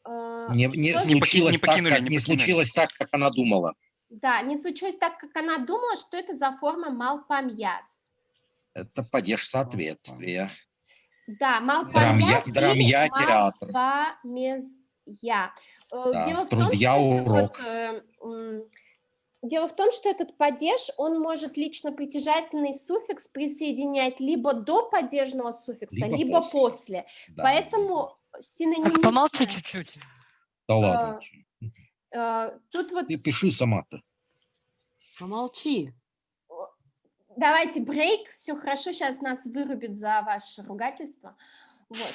Не случилось так, как она думала. Да, не случилось так, как она думала, что это за форма Малпамьяз. Это падеж соответствия. Да, Малпамьяз Драмья театр. Малпамезья. Да, трудья урок. Дело в том, что этот падеж, он может лично притяжательный суффикс присоединять либо до падежного суффикса, либо после. Да. Поэтому синонимично... Так, помолчи чуть-чуть. Да ладно. Тут вот... Ты пиши сама-то. Помолчи. Давайте брейк, все хорошо, сейчас нас вырубят за ваше ругательство. Вот.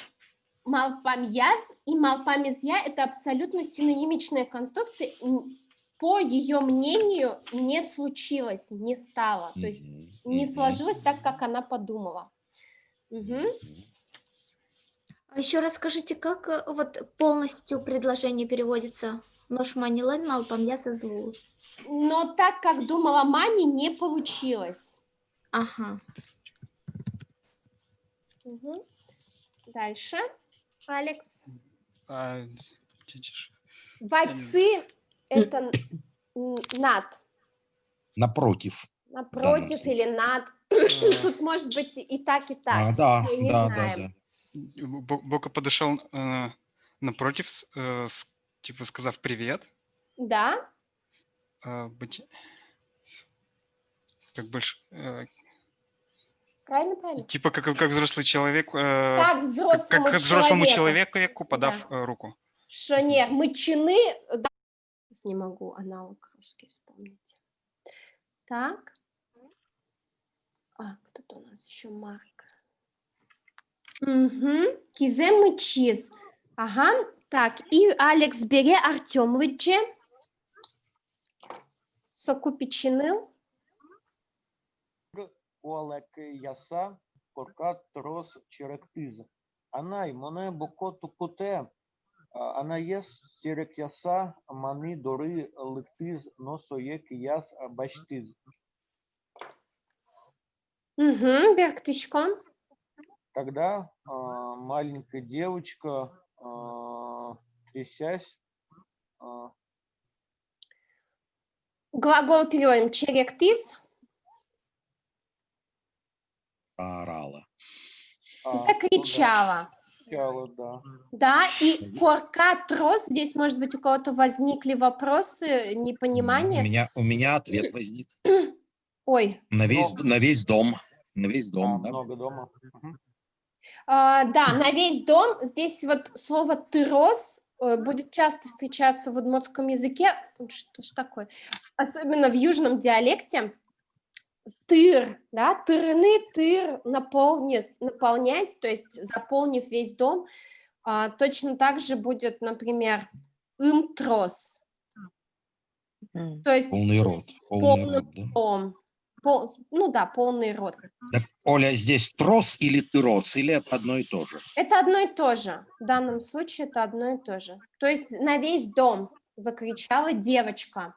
Малпамьяз и малпамезья – это абсолютно синонимичная конструкция. По ее мнению, не случилось, не стало. То есть не сложилось так, как она подумала. А еще расскажите, как вот полностью предложение переводится? Нож манилен малпамьяз злу. Но так, как думала Мани, не получилось. Ага. Мгм. Дальше, Алекс. А, тетиш. Вайцы – это над, Напротив. данном напротив случае. или над. Э, Тут может быть и так, и так. Да, Мы не да, да, знаем. да. Бока подошел напротив, типа сказав привет. Да, Как больше, правильно, правильно. типа как взрослый человек, Как взрослому как взрослому человеку. человеку, подав руку. Что нет, мы чины... Да. Сейчас не могу аналог русский вспомнить. Так. Кто-то у нас еще Марк. Угу. Кизем мы чиз. Ага. Так, и Алекс бере Артем лыче. Соку печенил. Олеки яса, коркат трос черектиз. Анай, моне бокоту коте. Анаес серек яса, мани дори лектиз, носоек яс баштиз. Угу, Берктичко. Тогда маленькая девочка, трясясь, Глагол переводим. Черектиз. Орала. Закричала. кричала, да. Да, и корка, трос. Здесь, может быть, у кого-то возникли вопросы, непонимания. У меня ответ возник. Ой. На весь дом. На весь дом, да? Много дома. Да, на весь дом. Здесь вот слово «тырос» будет часто встречаться в удмуртском языке. Что ж такое? Особенно в южном диалекте. Тыр, да, тырны, тыр, наполнять, то есть заполнив весь дом. Точно так же будет, например, трос. То есть Полный рот. полный рот, да? дом. Ну да, полный рот. Так, Оля, здесь трос или тырос, или это одно и то же? Это одно и то же. В данном случае это одно и то же. То есть на весь дом закричала девочка.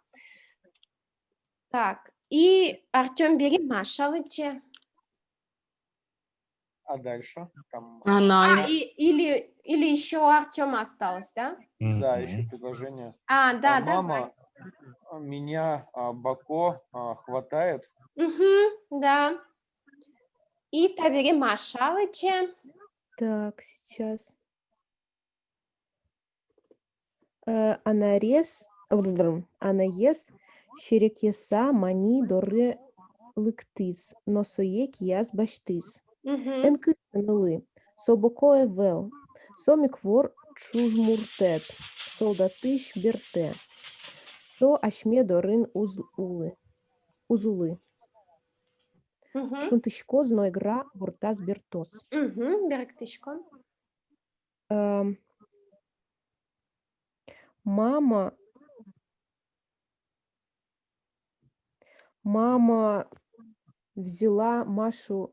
Так, и Артем, бери Маша лыче. А дальше? Там, Или еще у Артема осталось, да? да, еще предложение. Да, мама меня Бако хватает. Угу, да. И табери Маша лыче. Так, сейчас. Анаес, шерекеса, мани, доры, лыктис, носоек, яс, баштис. Энкыштынылы, собокое вел, сомиквор чужмуртет, солдатыш берте, со ашме дорын узулы. Шунтышко знойгра вуртас бертос. Берктышко. Мама взяла Маню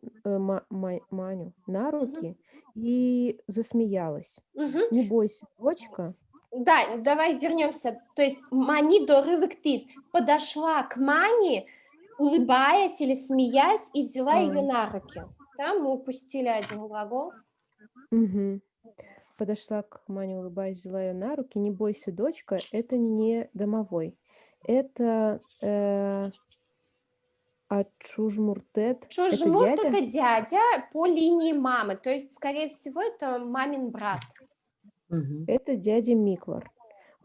на руки и засмеялась. Не бойся, дочка. Да, давай вернемся. То есть Мани дорылыктис подошла к Мане, улыбаясь или смеясь, и взяла ее на руки. Да, мы упустили один глагол. Подошла к Мане, улыбаясь, взяла ее на руки. Не бойся, дочка, это не домовой. Это Чужмуртет. Чужмурт это дядя по линии мамы. То есть, скорее всего, это мамин брат. Это дядя Миквар.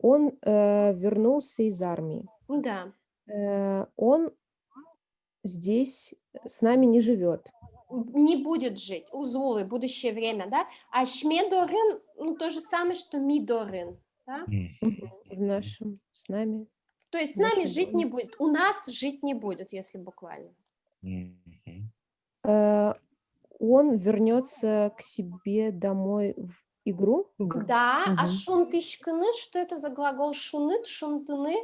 Он вернулся из армии. Да. Он здесь с нами не живет. Не будет жить. Узулы, будущее время, да? А шмедорын, ну, то же самое, что мидорын, да? В нашем, с нами. То есть с нами жить не будет. У нас жить не будет, если буквально. Он вернется к себе домой в игру? Да, а шунтышканы, что это за глагол шунит, шунтыны?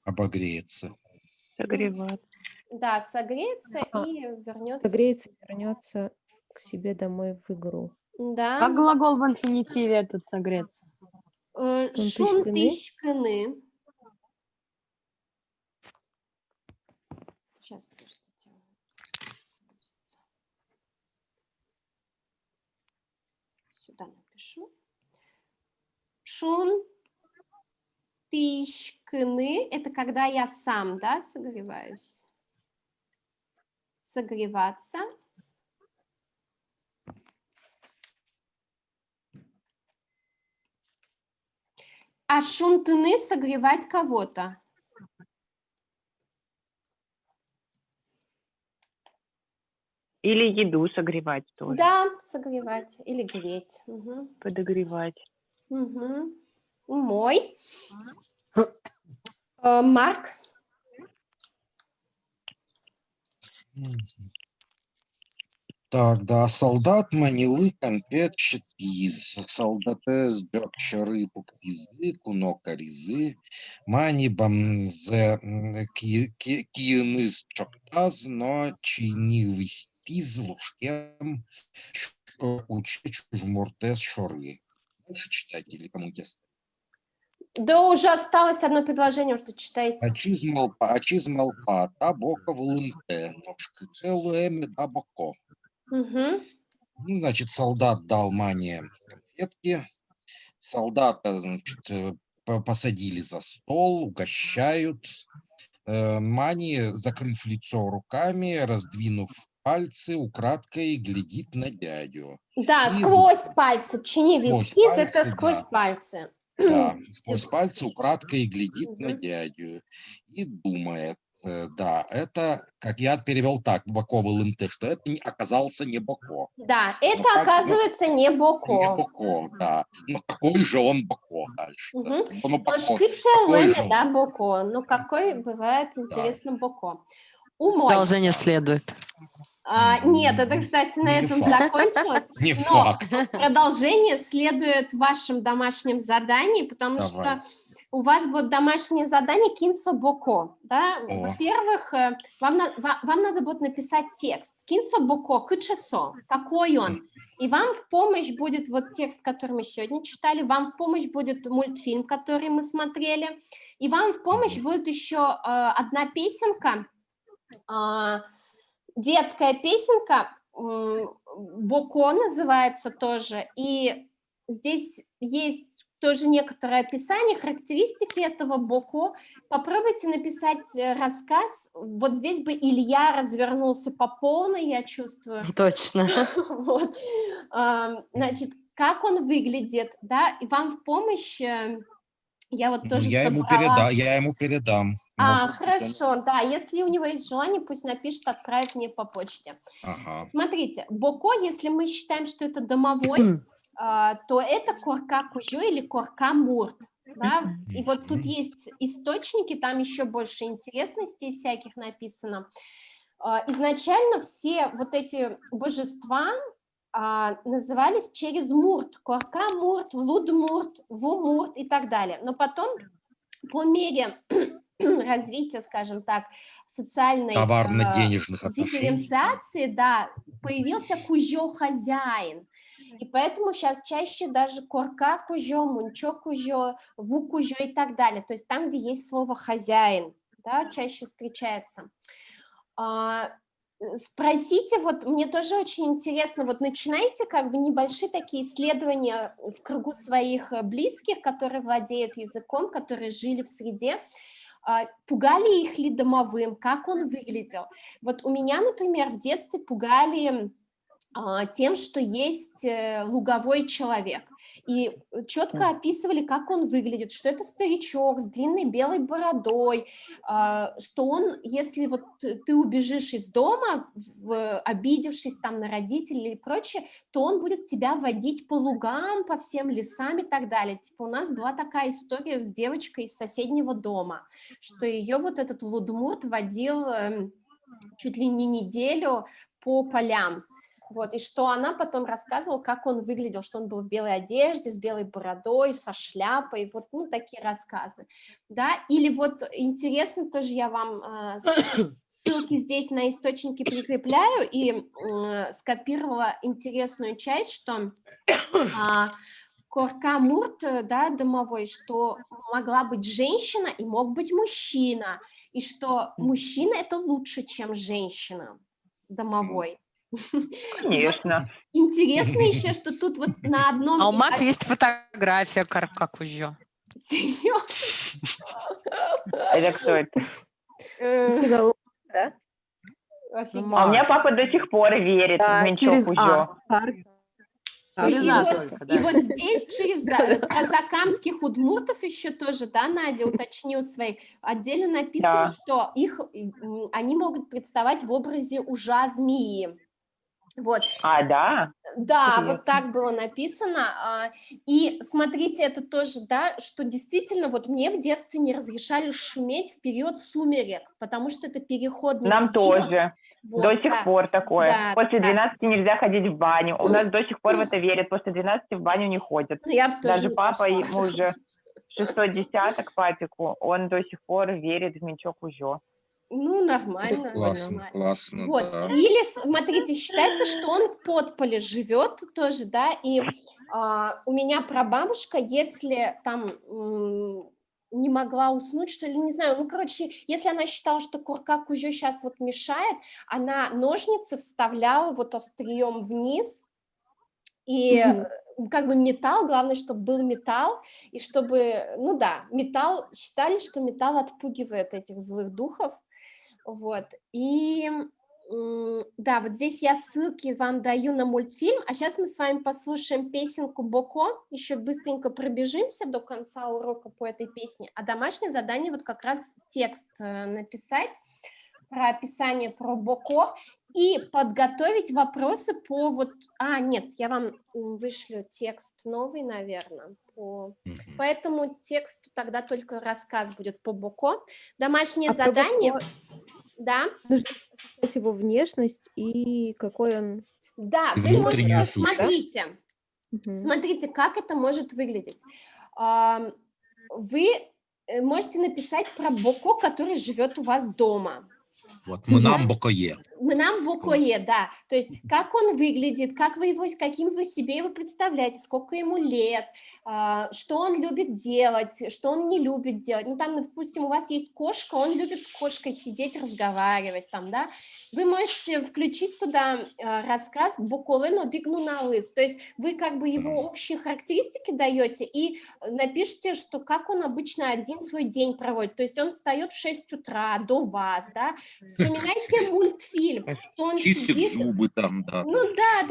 Обогреется. Согревать. Да, согреется и вернется. Согреется и вернется к себе домой в игру. Да. Как глагол в инфинитиве этот согреться? Шунтышканы. Сейчас, подождите. напишу. Шун тишкны – это когда я сам, да, согреваюсь. Согреваться. А шунтыны – согревать кого-то. Или еду согревать тоже. Да, согревать или греть. Угу. Подогревать. Угу. Мой. Марк. Так, да, солдат манилы конпет четкиз, солдатес дёркща рыбу квизы, кунок коризы, мани бамзе киеныз чоктаз, но чини вестиз лужкем уче чужмуртес шоры. Дальше читайте или кому интересно? Да, уже осталось одно предложение, что читаете. Ачиз малпа, та бока волынте, ножка целуэ меда боко. Угу. Ну, значит, солдат дал Мане конфетки, солдата, значит, посадили за стол, угощают. Мани, закрыв лицо руками, раздвинув пальцы, украдкой глядит на дядю. Да, И сквозь пальцы. Чини Сквозь вискиз – это пальцы, сквозь да. пальцы. Да, сквозь пальцы украдкой глядит на Мгм. дядю и думает, да, это, как я перевел так, Боко ЛМТ, что это оказался не Боко. Да, это как бы- оказывается не Не Боко. Боко, да. Но какой же он Боко дальше? Мгм. Ну, Боко, Шкипшая какой лэми, же он? да, Боко. Ну, какой бывает интересным Боко. Умой. Продолжение следует. Нет, это, кстати, на Не этом факт. закончилось. Не но факт. продолжение следует в вашем домашнем задании, потому что Давайте. у вас будет домашнее задание «Кинцо Боко». Да? О. Во-первых, вам надо будет написать текст. «Кинцо Боко, кычесо», какой он. И вам в помощь будет вот текст, который мы сегодня читали, вам в помощь будет мультфильм, который мы смотрели, и вам в помощь будет еще одна песенка, детская песенка, Боко называется тоже, и здесь есть тоже некоторое описание, характеристики этого Боко. Попробуйте написать рассказ. Вот здесь бы Илья развернулся по полной, я чувствую. Точно. Вот. Значит, как он выглядит, да, и вам в помощь я вот тоже Я собрала. ему передам. Может быть, Хорошо, да, если у него есть желание, пусть напишет, отправит мне по почте. Ага. Смотрите, Боко, если мы считаем, что это домовой, то это корка кужо или корка мурт. Да? И вот тут есть источники, там еще больше интересностей всяких написано. Изначально все вот эти божества назывались через мурт, корка мурт, луд мурт, ву мурт и так далее. Но потом по мере развития, скажем так, социальной Товарно-денежных отношений. дифференциации, да, появился кужо-хозяин. И поэтому сейчас чаще даже корка кужо, мунчо кужо, ву кужо и так далее. То есть там, где есть слово хозяин, да, чаще встречается. Спросите, вот мне тоже очень интересно, вот начинайте как бы небольшие такие исследования в кругу своих близких, которые владеют языком, которые жили в среде, пугали их ли домовым, как он выглядел. Вот у меня, например, в детстве пугали тем, что есть луговой человек. И четко описывали, как он выглядит, что это старичок с длинной белой бородой, что он, если вот ты убежишь из дома, обидевшись там на родителей или прочее, то он будет тебя водить по лугам, по всем лесам и так далее. Типа у нас была такая история с девочкой из соседнего дома, что ее вот этот лудмурт водил чуть ли не неделю по полям. Вот, и что она потом рассказывала, как он выглядел, что он был в белой одежде, с белой бородой, со шляпой, вот, ну, такие рассказы, да, или вот интересно, тоже я вам ссылки здесь на источники прикрепляю, и скопировала интересную часть, что корка мурт, да, домовой, что могла быть женщина и мог быть мужчина, и что мужчина это лучше, чем женщина домовой. Конечно. Интересно еще, что тут вот на одном... А у Маши есть фотография Каркакужо. Серьезно? Это кто это? Ты сказала, да? Офигеть. А у меня папа до сих пор верит в Да, Менчок через Ужо. Через И А вот, только, и да. вот здесь через про закамских удмуртов еще тоже, да, Надя уточнил свои. Отдельно написано, Да. что они могут представать в образе ужа змеи. Вот. А, да? Да, Интересно. вот так было написано. И смотрите, это тоже, да, что действительно вот мне в детстве не разрешали шуметь в период сумерек, потому что это переходный Нам период. тоже. Вот, До сих да. пор такое. Да, После да. 12 нельзя ходить в баню. У нас до сих пор в это верят. После 12 в баню не ходят. Ну, я бы тоже Даже не папа, пошла. ему уже 600 десяток папику, он до сих пор верит в Менчок Ужо. Ну, нормально. Классно, нормально. классно, Вот. да. Или, смотрите, считается, что он в подполе живет тоже, да, и у меня прабабушка, если там не могла уснуть, что ли, не знаю, ну, короче, если она считала, что Куркак уже сейчас вот мешает, она ножницы вставляла вот острием вниз, и как бы металл, главное, чтобы был металл, и чтобы, ну да, металл, считали, что металл отпугивает этих злых духов, вот, и да, вот здесь я ссылки вам даю на мультфильм, а сейчас мы с вами послушаем песенку Боко, еще быстренько пробежимся до конца урока по этой песне, а домашнее задание вот как раз текст написать про описание про Боко и подготовить вопросы по вот... нет, я вам вышлю текст новый, наверное, по этому тексту тогда только рассказ будет по Боко. Домашнее про задание... Боко Да? нужно описать его внешность и какой он... Да, Из вы можете, внутренней сути. смотрите, смотрите, как это может выглядеть. Вы можете написать про Боко, который живет у вас дома. Вот, Мнам Бокое. Мнам Бокое, да. То есть, как он выглядит, как вы его, каким вы себе его представляете, сколько ему лет, что он любит делать, что он не любит делать. Ну, там, допустим, у вас есть кошка, он любит с кошкой сидеть, разговаривать, там, да. Вы можете включить туда рассказ «Боколено дигнуналыс», то есть вы как бы его общие характеристики даете и напишите, что как он обычно один свой день проводит, то есть он встает в 6 утра до вас, да, вспоминайте мультфильм, что он Чистит сидит... зубы там, да. Ну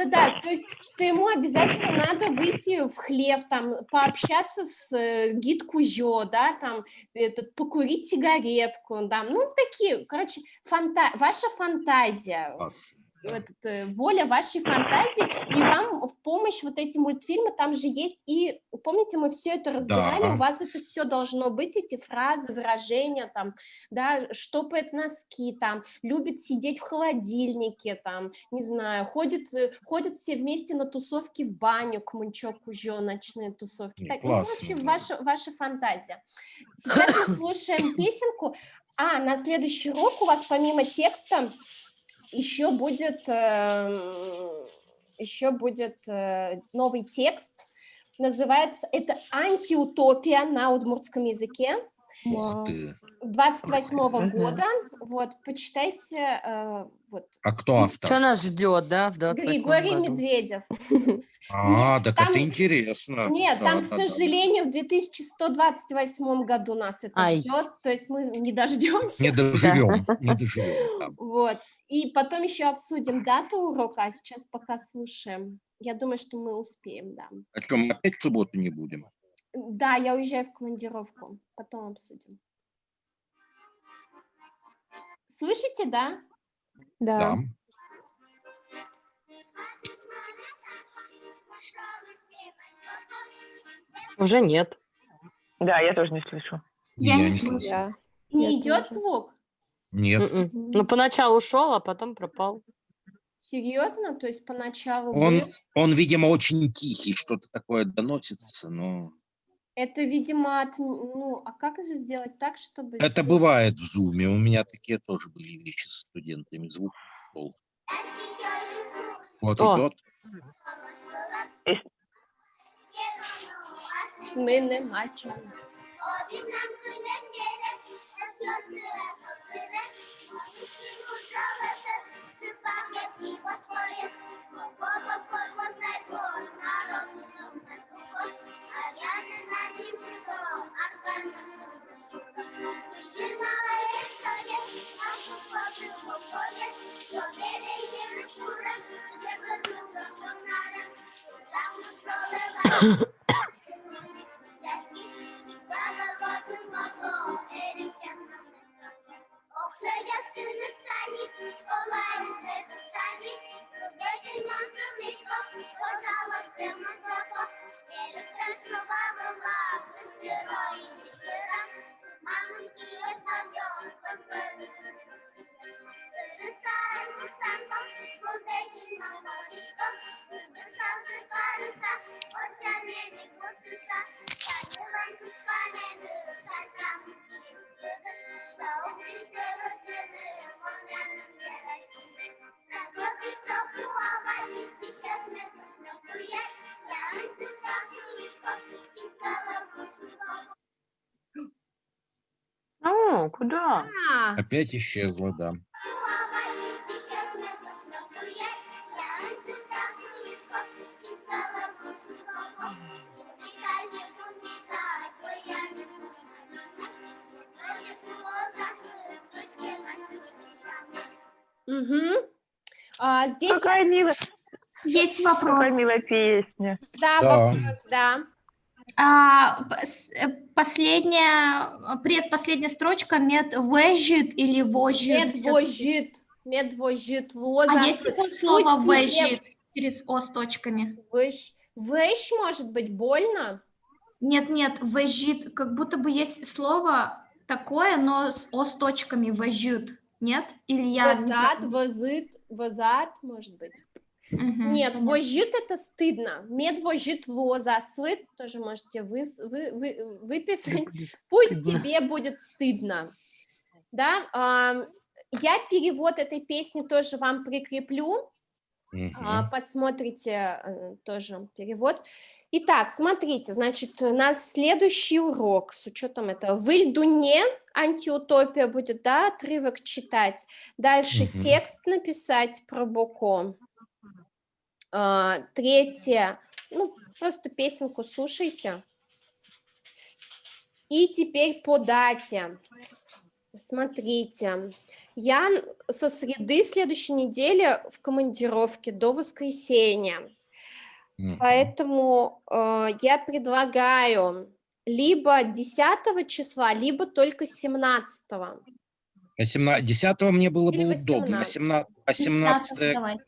да, то есть, что ему обязательно надо выйти в хлев, там, пообщаться с гид Кузё, да, там, покурить сигаретку, да, ну, такие, короче, ваша фантазия, воля вашей фантазии, и вам в помощь вот эти мультфильмы, там же есть, и помните, мы все это разбирали, Да. у вас это все должно быть, эти фразы, выражения, там, да, штопает носки, там, любит сидеть в холодильнике, там, не знаю, ходят все вместе на тусовки в баню, к Мунчок Кузё, ночные тусовки, так, ну, в классно, общем, да. ваша фантазия. Сейчас мы слушаем песенку, на следующий урок у вас помимо текста еще будет новый текст, называется это «Антиутопия» на удмуртском языке. Ух ты. 28-го года, вот, почитайте, вот. А кто автор? Что нас ждет, да, в 28 Григорий году? Медведев. Так там- это интересно. Нет, Да, там, к да, да. сожалению, в 2128 году нас это Ай. ждет, то есть мы не дождемся. Не доживем, не доживем. да. Вот. И потом еще обсудим дату урока, а сейчас пока слушаем. Я думаю, что мы успеем, да. А что, мы опять в субботу не будем? Да, я уезжаю в командировку, потом обсудим. Слышите, да? Да. Уже нет. Да, я тоже не слышу. Я не слышу. слышу. Не Я идет тоже. звук? Нет. Ну, поначалу шел, а потом пропал. Серьезно? То есть поначалу Он, был? он, видимо, очень тихий, что-то такое доносится, но... Это, видимо, ну, а как же сделать так, чтобы... Это бывает в зуме. У меня такие тоже были вещи с студентами. Звук шел. Вот О. идет. Мы не мачо. Czy pamięci, bo twoje słowo, О, куда? А, Опять исчезла, да. мгм. Здесь, Какая милая, Есть какая вопрос. милая песня. да, Да. вопрос, да. Предпоследняя строчка медвежит или вожит? Медвожит, медвожит, А лоза. есть такое слово Пусть тебе вежит через о с точками? вещь может быть больно? Нет, вежит, как будто бы есть слово такое, но с о с точками вежит. Нет? Или я Возат, неправильно? возыт, возат, может быть. Мгм, Нет, понятно. вожит это стыдно. Медвожит лоза, свыт тоже можете выписать. Пусть Стыдно. тебе будет стыдно. Да? Я перевод этой песни тоже вам прикреплю. Мгм. Посмотрите тоже перевод. Итак, смотрите, значит, у нас следующий урок с учетом этого. В Ильдуне антиутопия будет, да, отрывок читать. Дальше Мгм. текст написать про Боко. Третье, ну, просто песенку слушайте. И теперь по дате. Смотрите, я со среды следующей недели в командировке до воскресенья. Мгм. Поэтому я предлагаю либо 10 числа, либо только 17. 10 мне было Или бы удобно. 18. 18 давайте.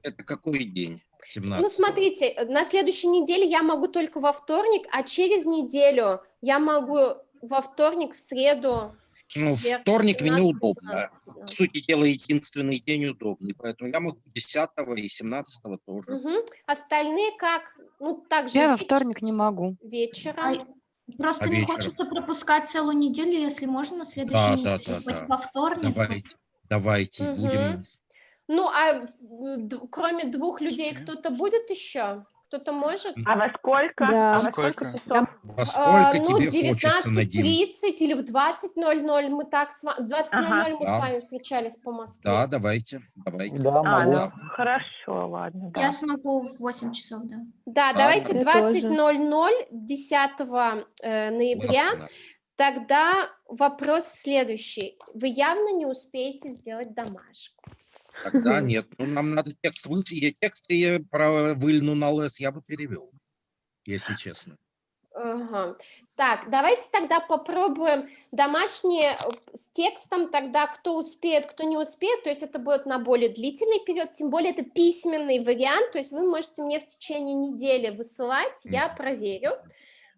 это какой день? Ну, 17. смотрите, на следующей неделе я могу только во вторник, а через неделю я могу во вторник, в среду, в Ну, четверг, вторник мне 17, удобно. 18. По сути дела, единственный день удобный. Поэтому я могу 10 и 17 тоже. Мгм. Остальные как? Ну, также Я во вторник не могу. вечером. Просто А не вечером? хочется пропускать целую неделю, если можно, на следующей Да, неделе, да, хоть да. во вторник. Давайте Мгм. будем. Ну, кроме двух людей кто-то будет еще? Кто-то может? А во сколько? Да. А Во во сколько сколько? часов? Во сколько Ну, тебе хочется, Надим? 19:30 или в 20:00 мы так в 20:00 мы с Да. вами встречались по Москве. Да, давайте. Да, могу. Ну, хорошо, ладно, Я да. смогу в 8 часов, да. Да, Да, давайте Я 20:00 10 ноября. Классно. Тогда вопрос следующий. Вы явно не успеете сделать домашку. Тогда нет. Ну, нам надо текст выйти. Текст я про Вильну на лес я бы перевел, если честно. Ага. Так, давайте тогда попробуем домашние с текстом, тогда кто успеет, кто не успеет, то есть это будет на более длительный период, тем более это письменный вариант, то есть вы можете мне в течение недели высылать, я проверю.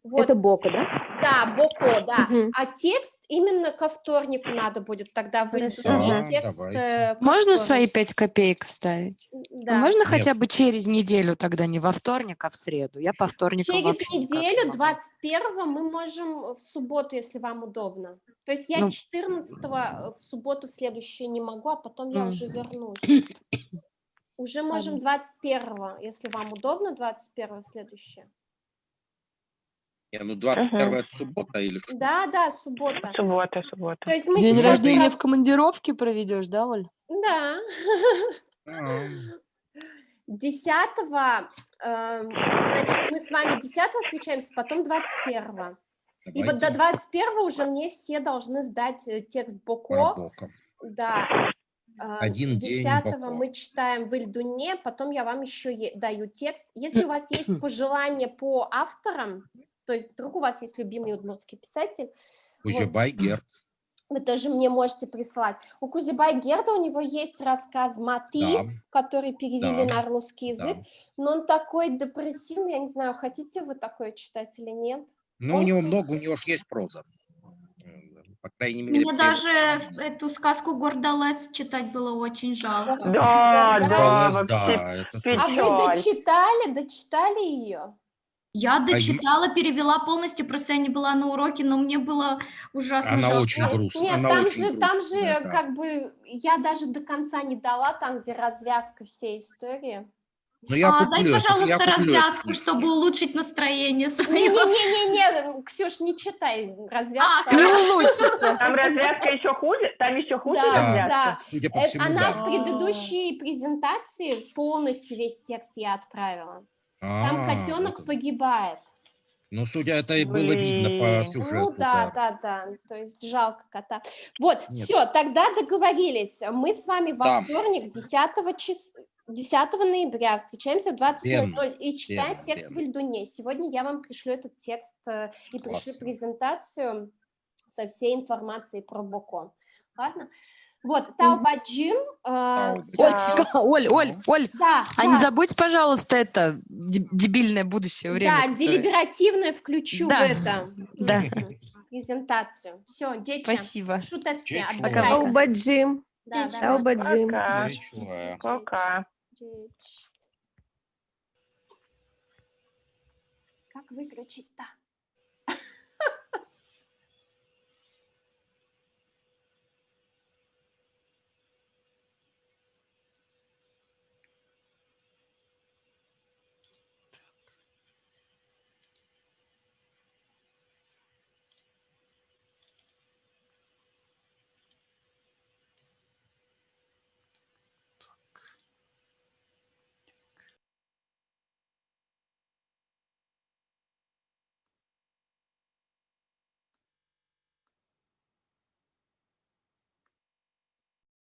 Вот. Это Бока, да? Да, Боко, да. Мгм. А текст именно ко вторнику надо будет тогда Хорошо. выдать. Да, Текст давайте. ко Можно свои вторнику. 5 копеек вставить? Да. Можно Нет. хотя бы через неделю тогда, не во вторник, а в среду? Я по вторникам Через вообще никак не неделю, могу. 21-го, мы можем в субботу, если вам удобно. То есть я Ну. 14-го в субботу в следующую не могу, а потом я уже вернусь. Уже можем Ладно. 21-го, если вам удобно, 21-го следующее. Не, ну 21 это суббота или что? Да, суббота. Суббота. То есть мы День сейчас... рождения в командировке проведешь, да, Оль? Да. А, 10-го, значит, мы с вами 10-го встречаемся, потом 21-го. И вот до давайте 21-го уже мне все должны сдать текст про Боко. Бока. Да. Один день 10-го Боко. мы читаем в Ильдуне, потом я вам еще даю текст. Если у вас есть пожелания по авторам, то есть вдруг у вас есть любимый удмуртский писатель, Кузибай Герд. вы тоже мне можете присылать. У Кузибая Герда у него есть рассказ «Мати», Да. который перевели Да. на русский язык, Да. но он такой депрессивный, я не знаю, хотите вы такое читать или нет? Ну, у него много, у него же есть проза. По крайней мере, Мне даже эту сказку Гордалес читать было очень жалко. Да, Да. да, Гордалес, вообще да, это А вы печаль. дочитали ее? Я дочитала, перевела полностью, просто я не была на уроке, но мне было ужасно Она жалко. очень грустная. Нет, Она там очень же грустная, да. как бы, я даже до конца не дала, там, где развязка всей истории. Но я Дай, куплю, пожалуйста, эту развязку, книжку. чтобы улучшить настроение свое. Не-не-не, Ксюш, не читай развязку. Не улучшится. Там развязка еще хуже? Там еще хуже Да, развязка? да. Судя по всему, Она да. в предыдущей презентации полностью весь текст я отправила. Там котенок Вот. погибает. Ну, судя, это и было видно по Блин. сюжету. Ну да. То есть жалко кота. Вот, Нет. все, тогда договорились. Мы с вами во Да. вторник, 10 ноября встречаемся в 20:00 и читаем верно, текст в верно. Ильдуне. Сегодня я вам пришлю этот текст и пришлю Классно. презентацию со всей информацией про Боко. Ладно? Вот, Таубаджим. Таубаджим. Оль, Да, а не забудь, пожалуйста, это дебильное будущее время. Да, которое- делиберативное включу Да, в это. да. Презентацию. Все, дети. Спасибо. Шутецки, Чечуа. отдыхайте. Таубаджим. Да, Дети. да. Таубаджим. Пока. Чечуа. Пока. Как выключить-то?